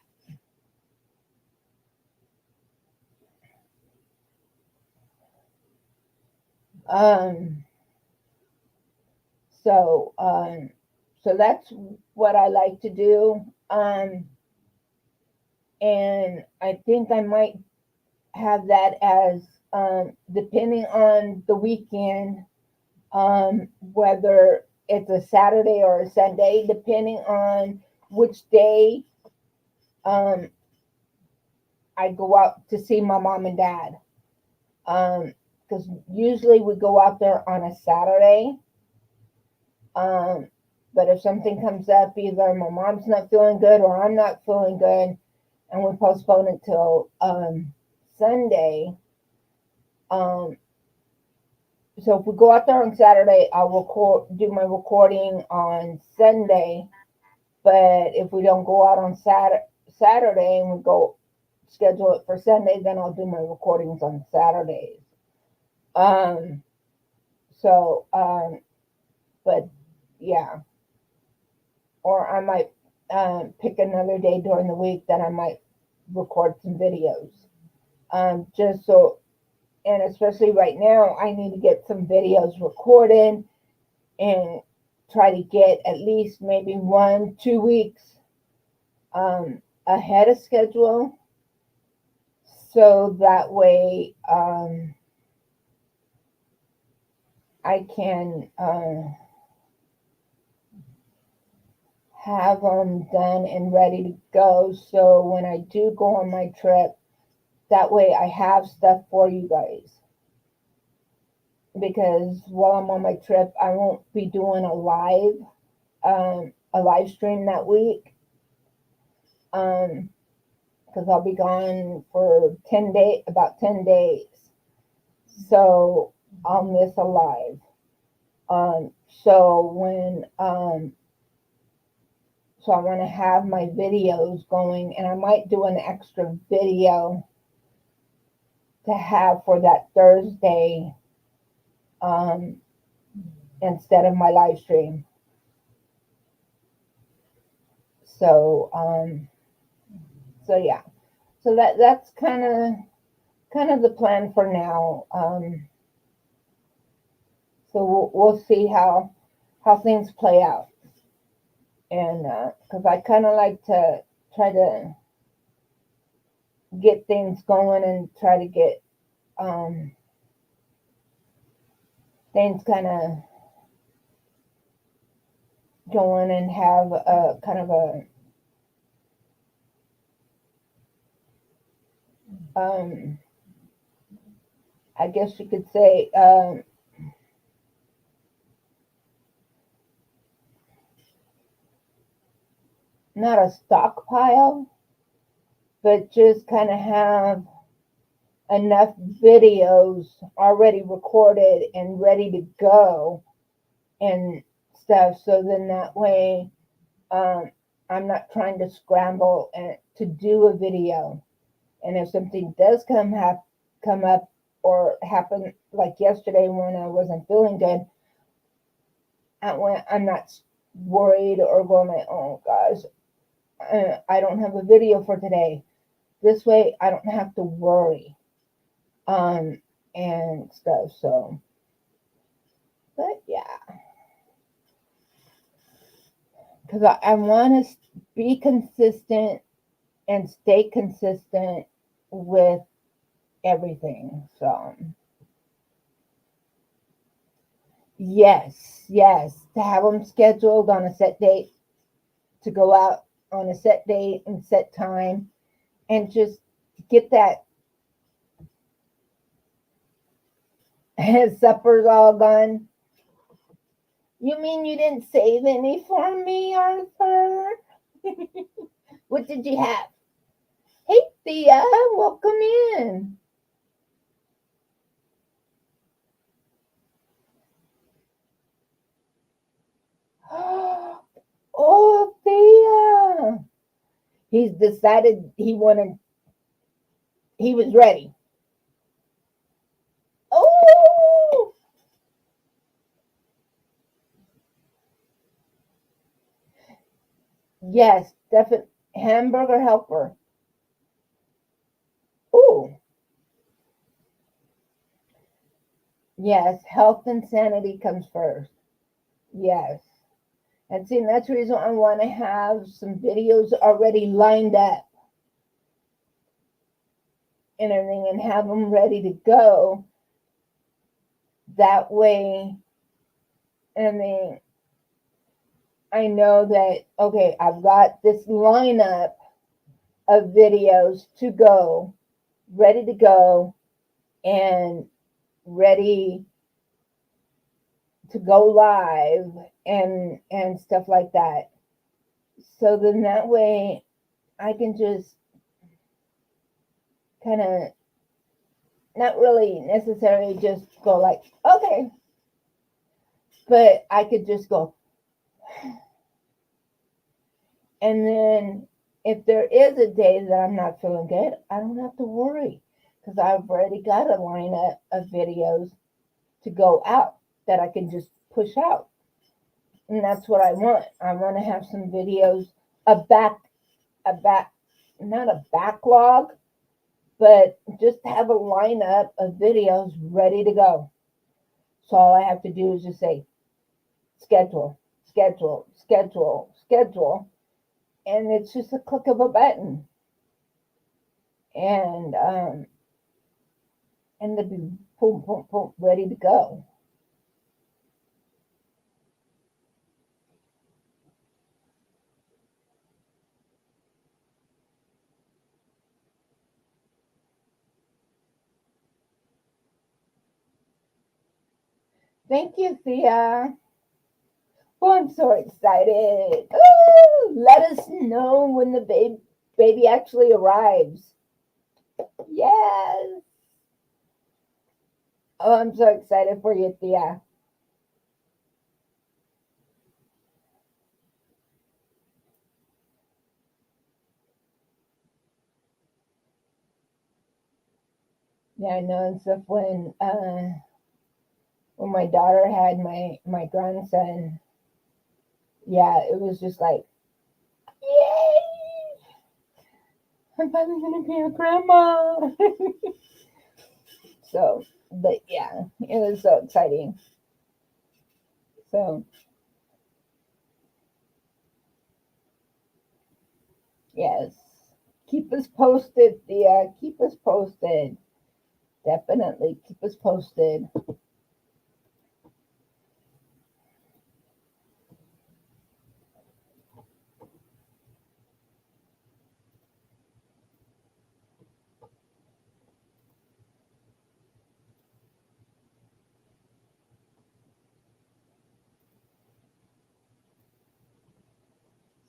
[SPEAKER 1] Um, so, so that's what I like to do. And I think I might have that as, depending on the weekend, whether it's a Saturday or a Sunday, depending on which day um, I go out to see my mom and dad. Because usually we go out there on a Saturday. Um, but if something comes up, either my mom's not feeling good or I'm not feeling good, and we postpone it till Sunday. Um, so if we go out there on Saturday, do my recording on Sunday. But if we don't go out on Saturday and we go schedule it for Sunday, then I'll do my recordings on Saturdays. Um, so, but yeah, or I might pick another day during the week that I might record some videos. Just so, and especially right now, I need to get some videos recorded and try to get at least maybe 1, 2 weeks ahead of schedule. So that way I can have them done and ready to go. So when I do go on my trip, that way I have stuff for you guys. Because while I'm on my trip, I won't be doing a live a live stream that week. Because I'll be gone for 10 days, about 10 days. So I'll miss a live. So when so I want to have my videos going, and I might do an extra video to have for that Thursday um, instead of my live stream. So so yeah, so that's kind of the plan for now. So we'll see how things play out, and because I kind of like to try to get things going and try to get things kind of going and have a kind of a um, I guess you could say not a stockpile, but just kind of have enough videos already recorded and ready to go and stuff. So then that way, um, I'm not trying to scramble and to do a video. And if something does come up or happen like yesterday when I wasn't feeling good, I'm not worried or going like, oh gosh, I don't have a video for today. This way, I don't have to worry um, and stuff. So, but yeah, because I want to be consistent and stay consistent with everything. So, yes, to have them scheduled on a set date, to go out on a set date and set time, and just get that supper's all done. You mean you didn't save any for me, Arthur? What did you have? Hey, Thea, welcome in. Oh, Thea. He's decided he was ready. Oh, yes, definitely. Hamburger helper. Oh, yes, health and sanity comes first. Yes. And see, that's the reason I want to have some videos already lined up and everything and have them ready to go. That way, I mean, I know that, okay, I've got this lineup of videos to go, ready to go, and ready to go live and stuff like that. So then that way I can just kind of not really necessarily just go like, okay, but I could just go. And then if there is a day that I'm not feeling good, I don't have to worry because I've already got a lineup of videos to go out that I can just push out. And that's what I want. I want to have some videos, a back, a back, not a backlog, but just have a lineup of videos ready to go. So all I have to do is just say schedule, schedule, schedule, schedule, and it's just a click of a button, and and they'll be boom, boom, boom, ready to go. Thank you, Thea. Oh, I'm so excited. Ooh, let us know when the baby actually arrives. Yes. Oh, I'm so excited for you, Thea. Yeah, I know and stuff when my daughter had my grandson, yeah, it was just like, yay! I'm finally gonna be a grandma. So, but yeah, it was so exciting. So, yes, keep us posted, Thea. Keep us posted. Definitely keep us posted.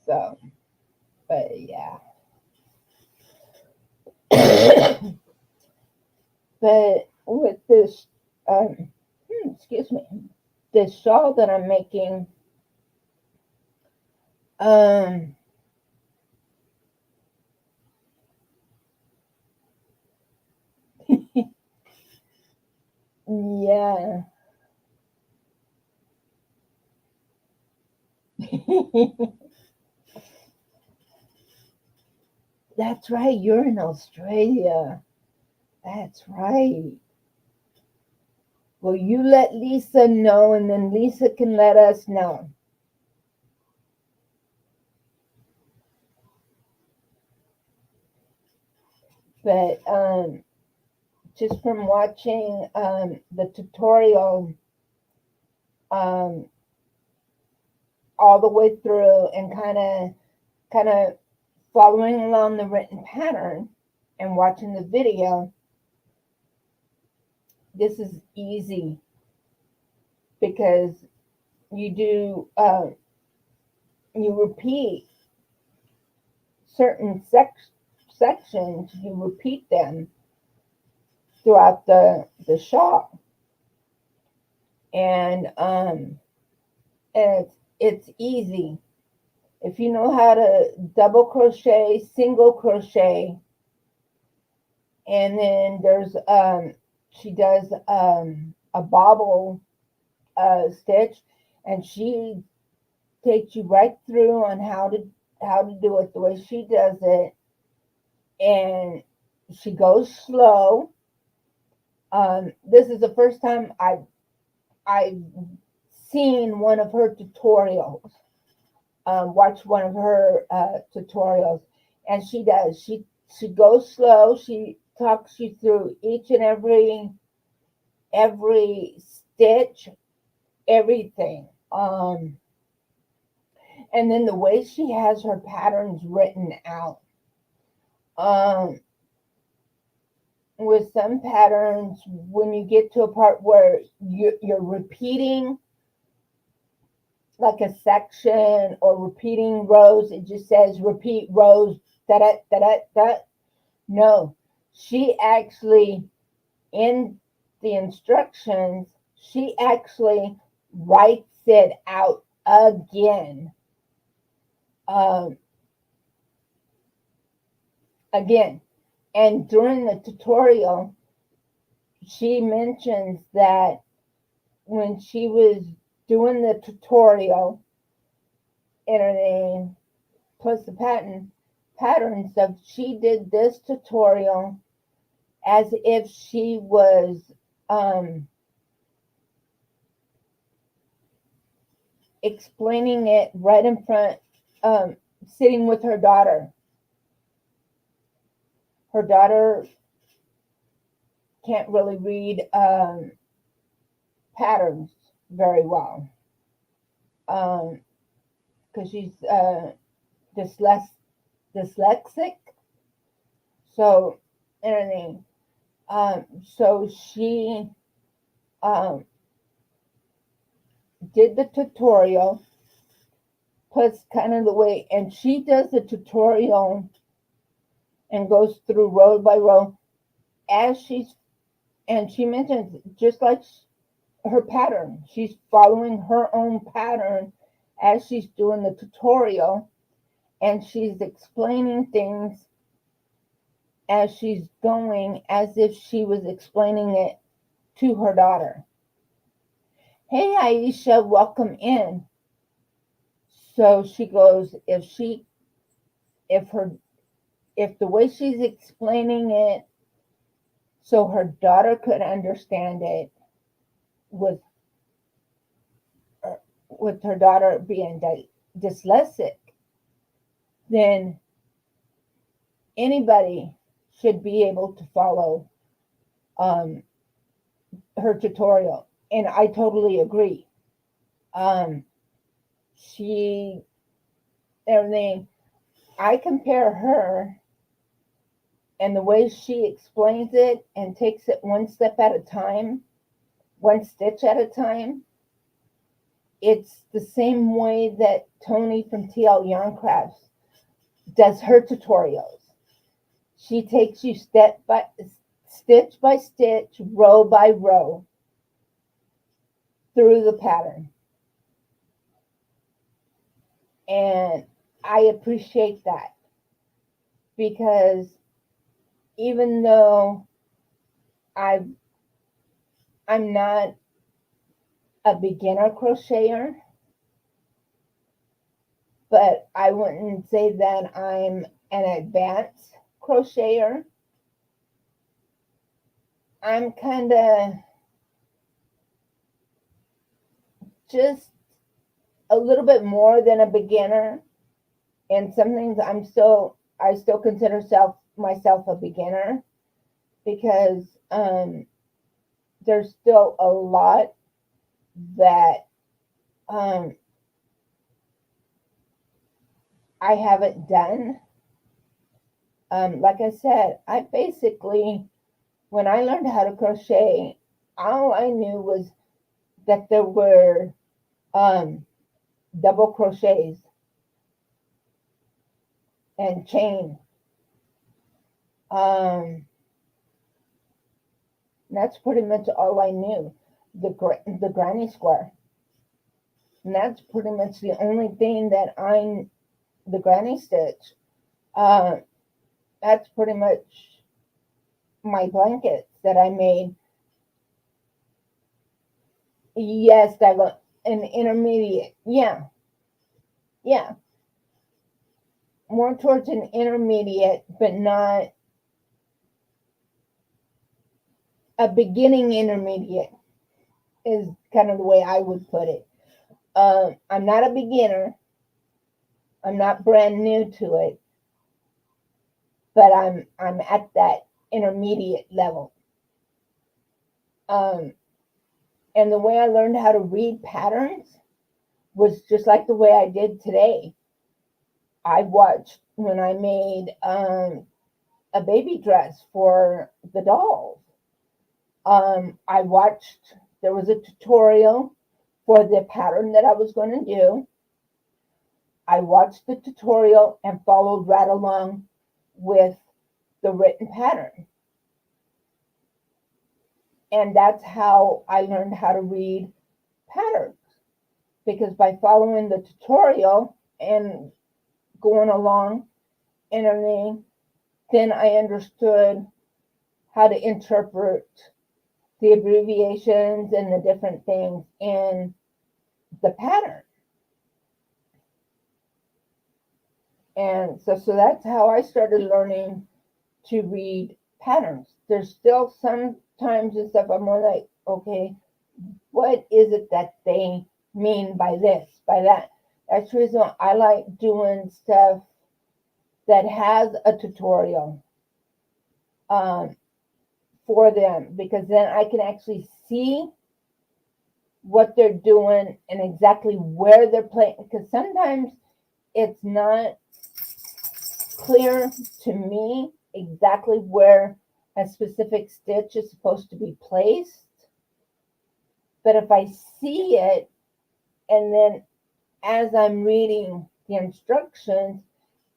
[SPEAKER 1] So, but yeah. But with this, excuse me, this shawl that I'm making, um, yeah. That's right. You're in Australia. That's right. Well, you let Lisa know, and then Lisa can let us know. But just from watching the tutorial um, all the way through and kind of following along the written pattern and watching the video, this is easy because you do you repeat certain sections, you repeat them throughout the shop, and it's easy if you know how to double crochet, single crochet, and then there's she does a bobble stitch, and she takes you right through on how to do it the way she does it, and she goes slow. This is the first time I've seen one of her tutorials. Watch one of her tutorials, and she does. She goes slow. She talks you through each and every stitch, everything. And then the way she has her patterns written out. Um, with some patterns, when you get to a part where you're repeating like a section or repeating rows, it just says repeat rows, da da da da da. No, she actually, in the instructions, she actually writes it out again. Um, again. And during the tutorial, she mentions that when she was doing the tutorial and everything, plus the pattern stuff, she did this tutorial as if she was um, explaining it right in front, sitting with her daughter. Her daughter can't really read patterns very well because she's dyslex- dyslexic. So, anything. So she um, did the tutorial, puts kind of the way, and she does the tutorial and goes through row by row as and she mentions just like her pattern. She's following her own pattern as she's doing the tutorial, and she's explaining things as she's going as if she was explaining it to her daughter. Hey, Aisha, welcome in. So she goes, if the way she's explaining it so her daughter could understand it, with her daughter being dyslexic, then anybody should be able to follow her tutorial. And I totally agree. She, everything, I compare her and the way she explains it and takes it one step at a time, one stitch at a time. It's the same way that Tony from TL Yarn Crafts does her tutorials. She takes you stitch by stitch, row by row through the pattern. And I appreciate that, because even though I'm not a beginner crocheter, but I wouldn't say that I'm an advanced crocheter. I'm kind of just a little bit more than a beginner, and some things I still consider myself a beginner, because there's still a lot that I haven't done. Like I said, when I learned how to crochet, all I knew was that there were double crochets and chain. That's pretty much all I knew. The granny square. And that's pretty much the only thing that the granny stitch. That's pretty much my blankets that I made. Yes, I got an intermediate. Yeah. More towards an intermediate, but not a beginning intermediate, is kind of the way I would put it. I'm not a beginner. I'm not brand new to it, but I'm at that intermediate level. And the way I learned how to read patterns was just like the way I did today. I watched when I made a baby dress for the dolls. I watched, there was a tutorial for the pattern that I was going to do. I watched the tutorial and followed right along with the written pattern. And that's how I learned how to read patterns, because by following the tutorial and going along and everything, then I understood how to interpret the abbreviations and the different things in the pattern. And so that's how I started learning to read patterns. There's still some times and stuff I'm more like, okay, what is it that they mean by this, by that? That's the reason I like doing stuff that has a tutorial for them, because then I can actually see what they're doing and exactly where they're playing, because sometimes it's not clear to me exactly where a specific stitch is supposed to be placed. But if I see it and then as I'm reading the instructions,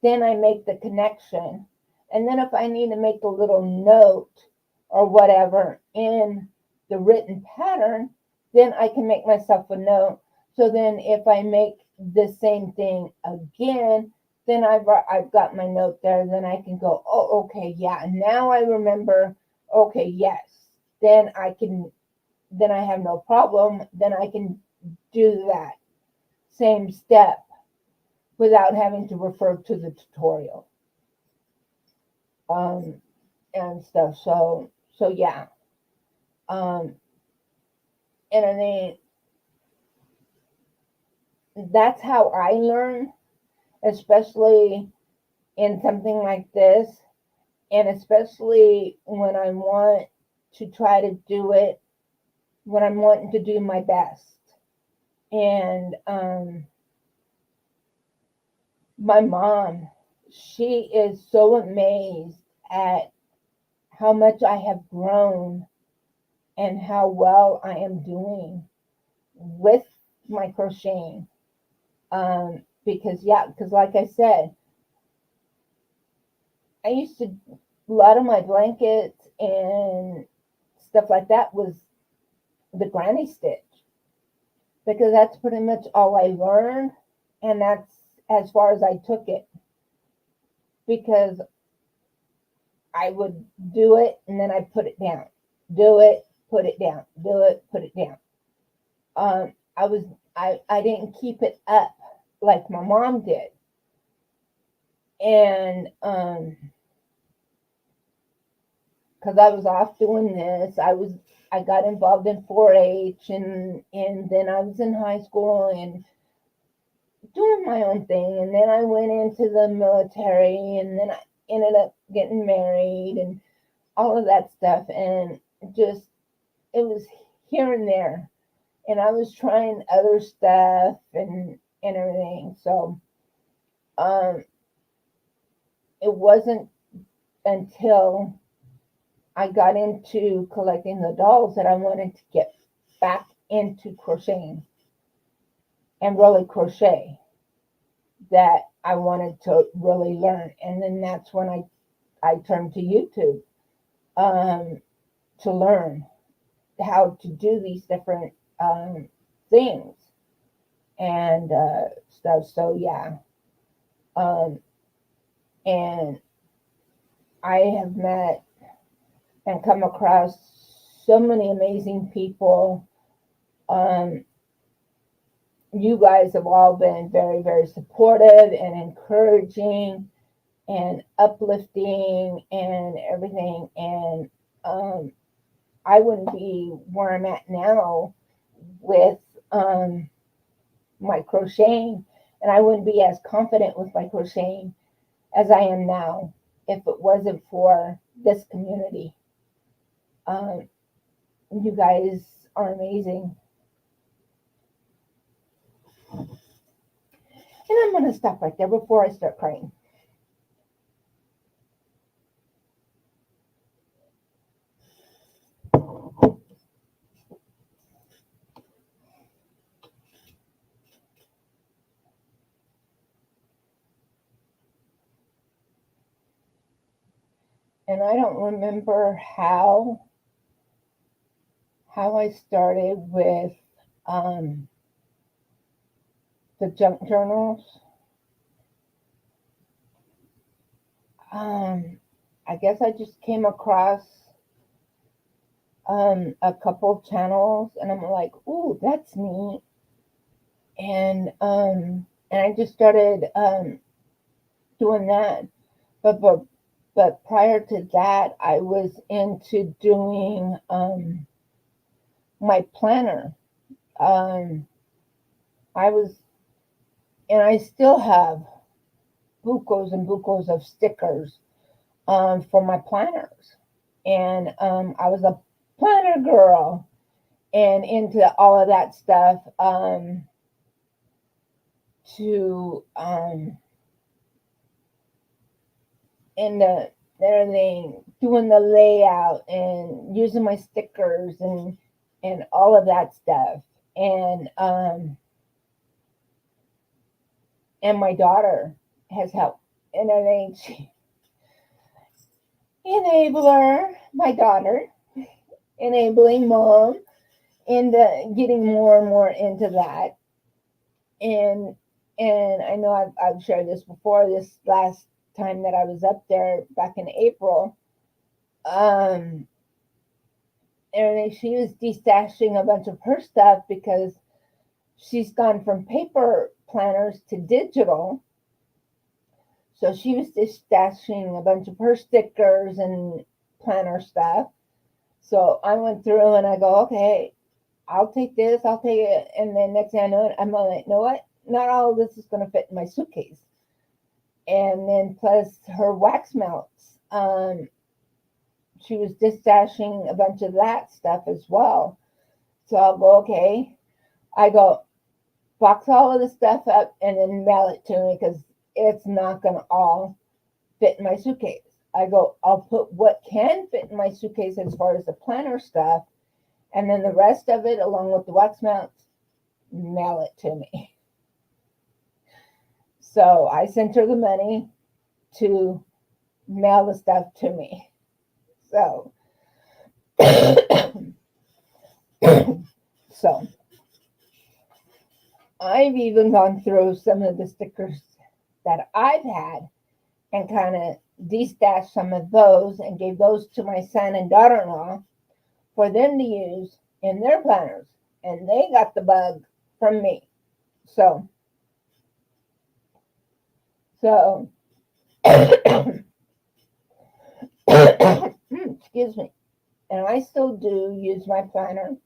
[SPEAKER 1] then I make the connection. And then if I need to make a little note or whatever in the written pattern, then I can make myself a note. So then if I make the same thing again, then I've got my note there. Then I can go, oh, okay, yeah. Now I remember, okay, yes. Then then I have no problem. Then I can do that same step without having to refer to the tutorial um, and stuff. So yeah. Um, and I mean, that's how I learn, especially in something like this, and especially when I want to try to do it, when I'm wanting to do my best. And my mom, she is so amazed at how much I have grown and how well I am doing with my crocheting. Because like I said, I used to, a lot of my blankets and stuff like that was the granny stitch because that's pretty much all I learned, and that's as far as I took it because I would do it and then I put it down, do it, put it down, do it, put it down. I was I didn't keep it up like my mom did, and because I was off doing this, I got involved in 4-H, and then I was in high school and doing my own thing, and then I went into the military, and then I ended up getting married and all of that stuff, and just it was here and there, and I was trying other stuff and everything. So um, it wasn't until I got into collecting the dolls that I wanted to get back into crocheting and really crochet, that I wanted to really learn. And then that's when I turned to YouTube um, to learn how to do these different things and stuff. So, yeah. Um, and I have met and come across so many amazing people. Um, you guys have all been very, very supportive and encouraging and uplifting and everything. And I wouldn't be where I'm at now with my crocheting, and I wouldn't be as confident with my crocheting as I am now if it wasn't for this community. Um, you guys are amazing. And I'm going to stop right there before I start crying. And I don't remember how I started with um, the junk journals. Um, I guess I just came across a couple channels, and I'm like, "Ooh, that's neat," and I just started doing that. But but but prior to that, I was into doing my planner. Um, I was, and I still have bucos and bucos of stickers for my planners. And I was a planner girl and into all of that stuff to and everything, doing the layout and using my stickers and all of that stuff. And And my daughter has helped. And I think she, enabler, my daughter, enabling mom, and getting more and more into that. And I know I've shared this before. This last time that I was up there back in April, um, and she was destashing a bunch of her stuff because she's gone from paper planners to digital. So she was destashing a bunch of her stickers and planner stuff. So I went through and I go, okay, I'll take this, I'll take it. And then next thing I know, I'm like, you know what? Not all of this is going to fit in my suitcase. And then plus her wax melts. She was distashing a bunch of that stuff as well. So I'll go, okay. I go, box all of the stuff up and then mail it to me because it's not going to all fit in my suitcase. I go, I'll put what can fit in my suitcase as far as the planner stuff, and then the rest of it, along with the wax mounts, mail it to me. So I sent her the money to mail the stuff to me. So, so I've even gone through some of the stickers that I've had and kind of destashed some of those and gave those to my son and daughter-in-law for them to use in their planners. And they got the bug from me. So, excuse me. And I still do use my planner,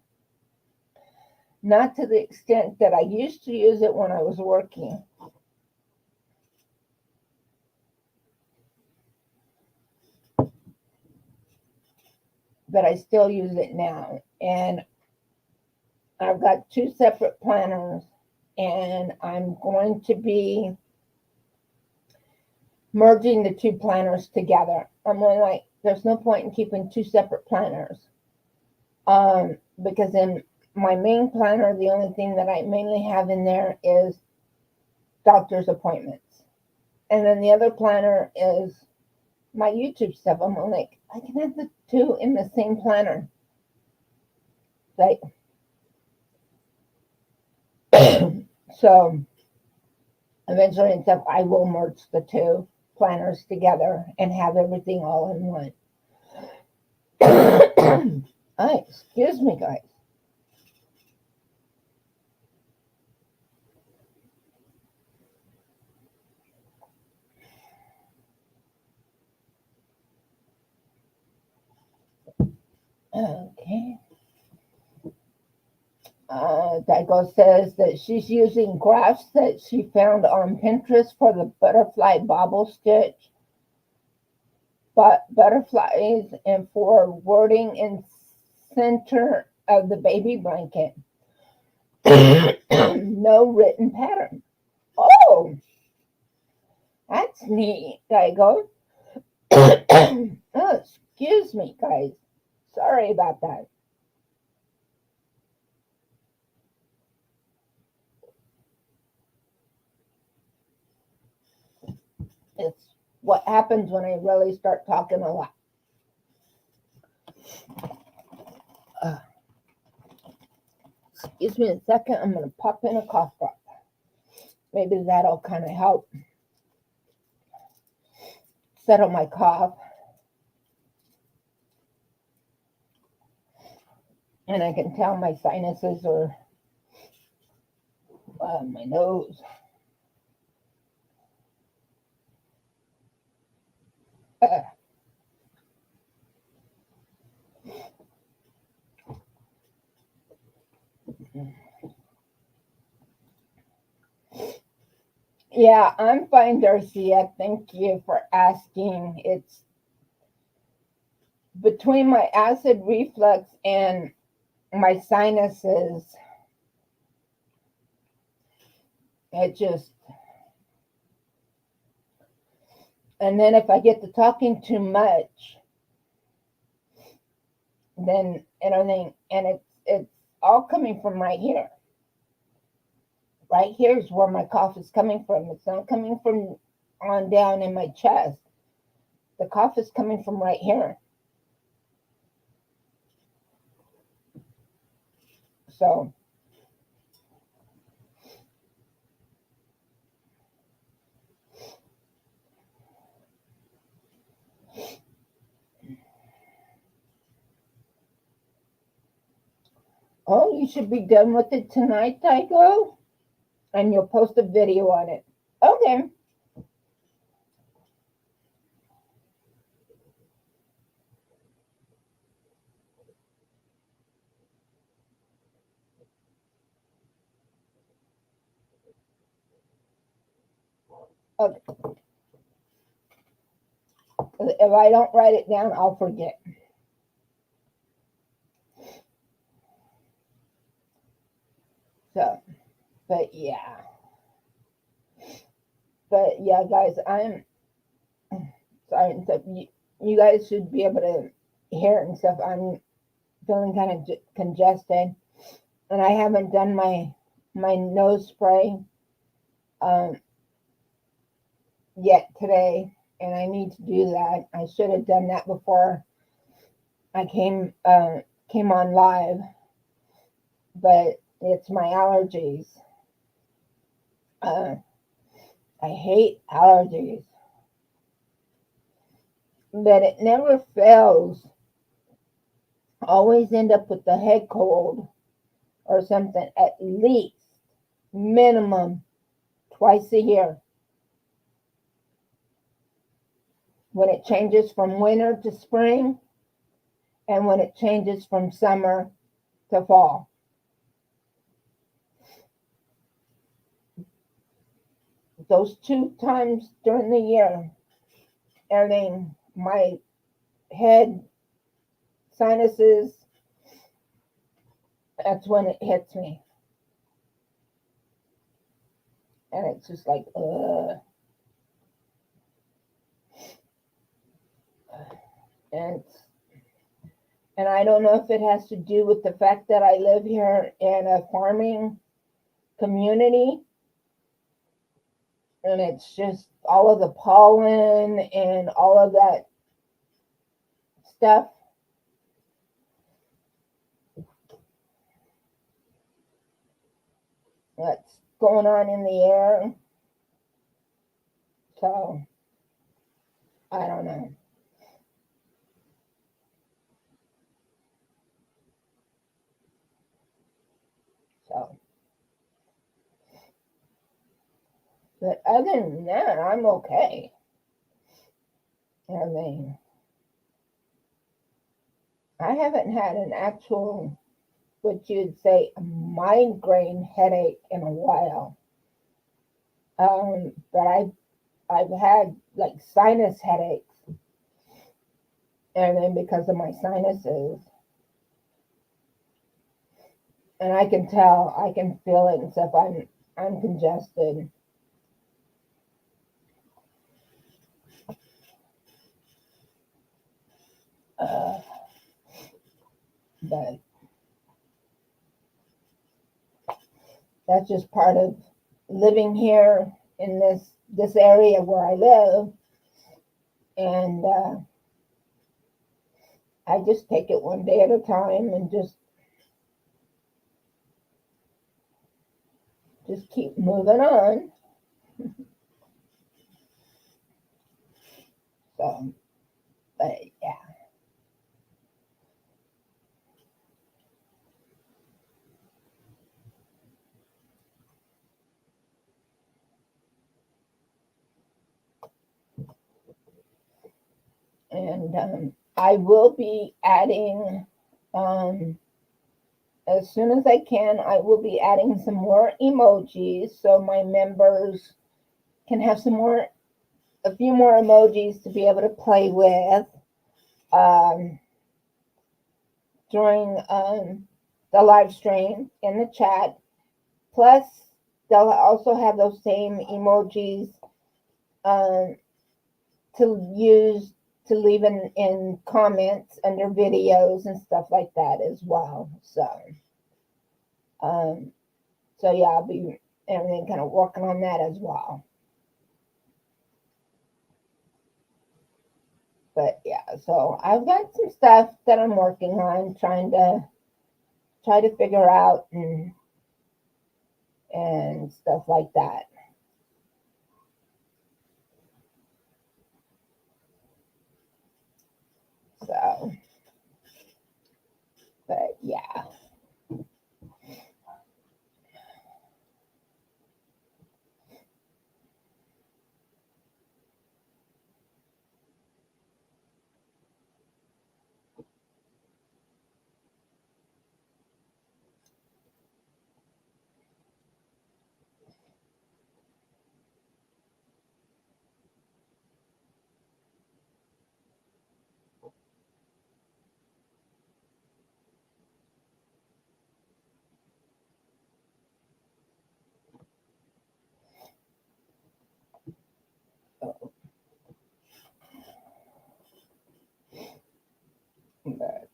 [SPEAKER 1] not to the extent that I used to use it when I was working. But I still use it now. And I've got two separate planners, and I'm going to be merging the two planners together. I'm like, there's no point in keeping two separate planners. Because in my main planner, the only thing that I mainly have in there is doctor's appointments. And then the other planner is my YouTube stuff. I'm like, I can have the two in the same planner. Like, so eventually and stuff, I will merge the two planners together and have everything all in one. Excuse me, guys. Okay. Dago says that she's using graphs that she found on Pinterest for the butterfly bobble stitch, but butterflies and for wording in center of the baby blanket. No written pattern. Oh, that's neat, Dago. Oh, excuse me, guys. Sorry about that. It's what happens when I really start talking a lot. Uh, Excuse me a second. I'm going to pop in a cough drop. Maybe that'll kind of help settle my cough. And I can tell my sinuses are my nose. Uh, yeah, I'm fine, Darcia. Thank you for asking. It's between my acid reflux and my sinuses. It just, and then if I get to talking too much, then anything, and it's all coming from right here. right here is where my cough is coming from. It's not coming from on down in my chest. The cough is coming from right here. So, oh, you should be done with it tonight, Tycho? And you'll post a video on it. Okay. Okay. If I don't write it down, I'll forget. So, but yeah. But yeah, guys, I'm sorry and stuff. You guys should be able to hear it and stuff. I'm feeling kind of congested, and I haven't done my nose spray um, yet today, and I need to do that. I should have done that before I came on live, but it's my allergies. Uh, I hate allergies, but it never fails. Always end up with the head cold or something at least minimum twice a year. When it changes from winter to spring and when it changes from summer to fall. Those 2 times during the year, everything, my head, sinuses, that's when it hits me. And it's just like, ugh. And and I don't know if it has to do with the fact that I live here in a farming community, and it's just all of the pollen and all of that stuff that's going on in the air. So I don't know. So, but other than that, I'm okay. I mean, I haven't had an actual, what you'd say, a migraine headache in a while. But I've had like sinus headaches, and then because of my sinuses, and I can tell, I can feel it and stuff. I'm congested. Uh, but that's just part of living here in this area where I live, and I just take it one day at a time and just keep moving on. So, but yeah, and I will be adding um, as soon as I can. I will be adding some more emojis so my members can have a few more emojis to be able to play with um, during the live stream in the chat. Plus, they'll also have those same emojis um, to use to leave in comments under videos and stuff like that as well. Um, so yeah, and then kind of working on that as well. But yeah, so I've got some stuff that I'm working on, try to figure out and stuff like that. So, but yeah. But,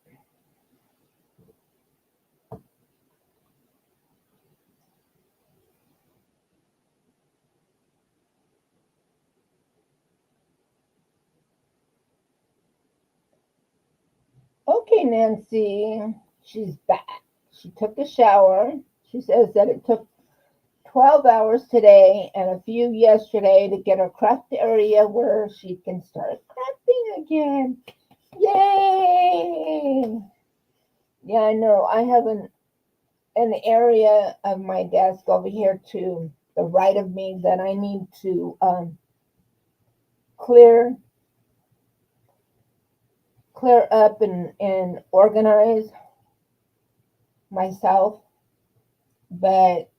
[SPEAKER 1] okay, Nancy, she's back. She took a shower. She says that it took 12 hours today and a few yesterday to get her craft area where she can start crafting again. Yay! Yeah, I know. I have an area of my desk over here to the right of me that I need to clear clear up and organize myself, but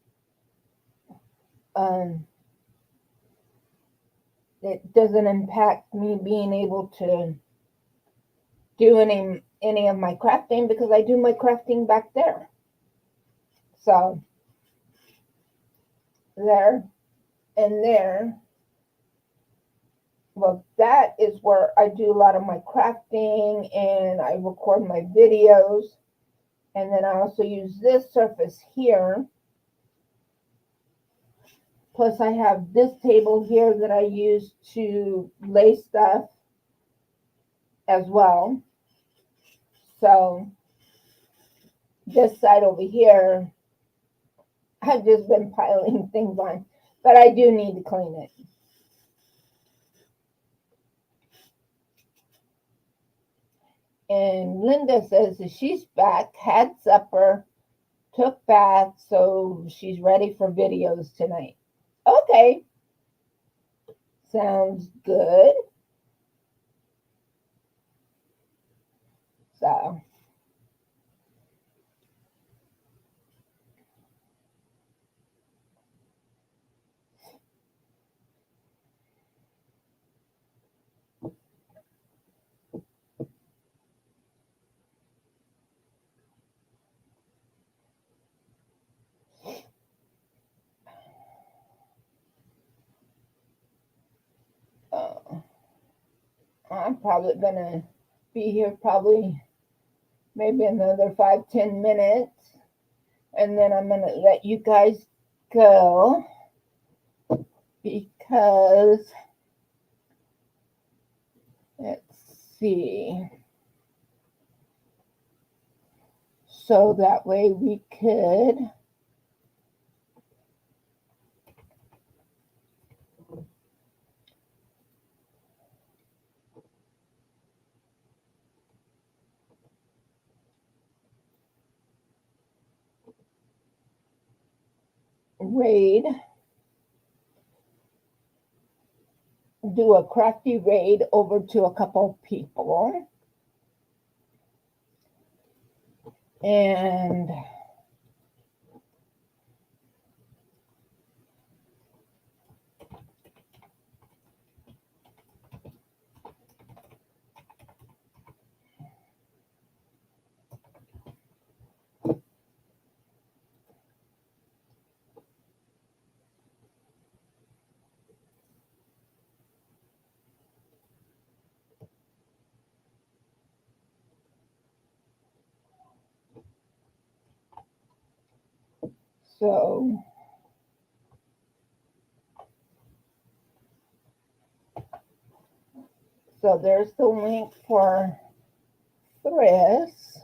[SPEAKER 1] um, it doesn't impact me being able to do any of my crafting because I do my crafting back there. So there and there. Well, that is where I do a lot of my crafting and I record my videos. And then I also use this surface here. Plus I have this table here that I use to lay stuff as well. So this side over here, I've just been piling things on, but I do need to clean it. And Linda says that she's back, had supper, took bath, so she's ready for videos tonight. Okay, sounds good. So, uh, I'm probably gonna be here probably maybe another 5-10 minutes, and then I'm gonna let you guys go because let's see. So that way we could raid, do a crafty raid over to a couple people. And so So there's the link for Thriss.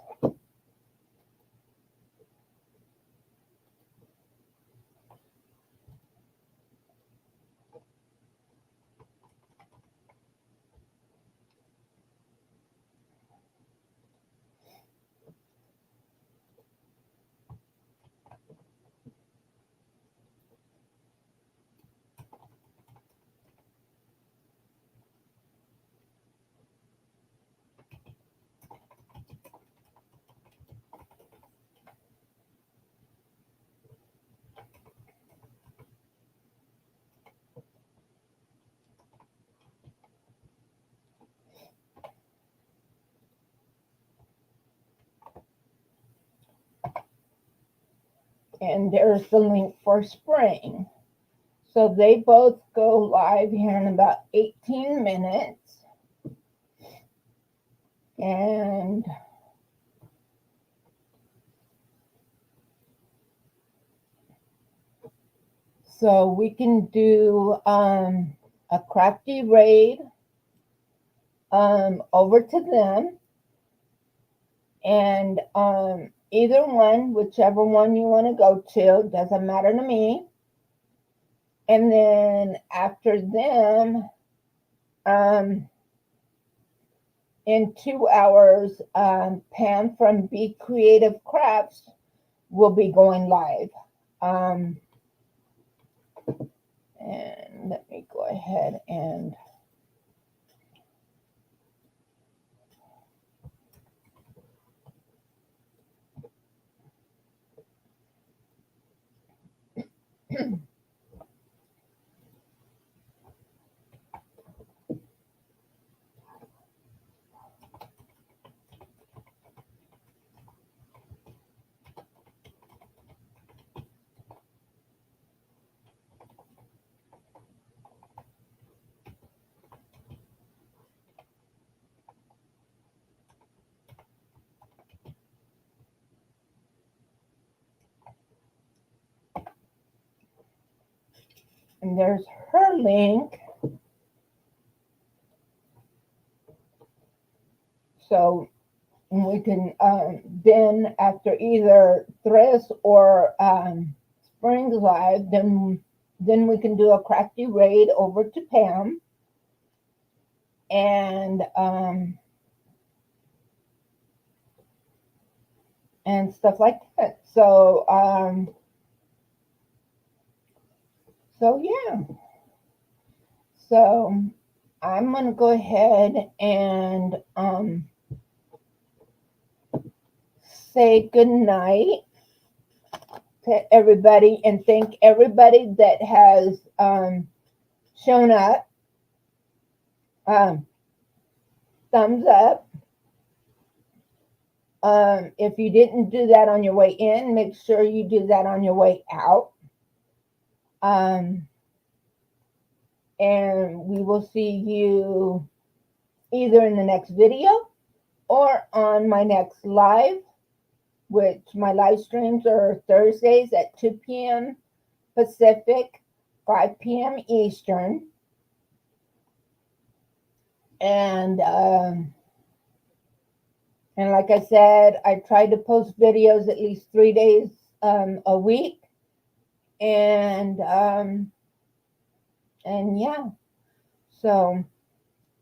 [SPEAKER 1] And there's the link for spring. So they both go live here in about 18 minutes. And so we can do a crafty raid over to them. And either one, whichever one you want to go to, doesn't matter to me. And then after them, in 2 hours, Pam from Be Creative Crafts will be going live. And let me go ahead and there's her link. So we can then after either Thriss or Springs Live, then we can do a crafty raid over to Pam and stuff like that. So yeah. So I'm gonna go ahead and say good night to everybody and thank everybody that has shown up. Thumbs up. If you didn't do that on your way in, make sure you do that on your way out. And we will see you either in the next video or on my next live, which my live streams are Thursdays at 2 p.m. Pacific, 5 p.m. Eastern. And like I said, I try to post videos at least 3 days a week. And yeah, so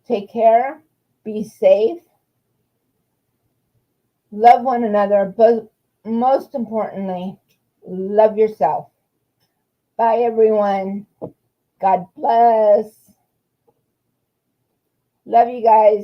[SPEAKER 1] take care, be safe, love one another, but most importantly, love yourself. Bye, everyone. God bless. Love you guys.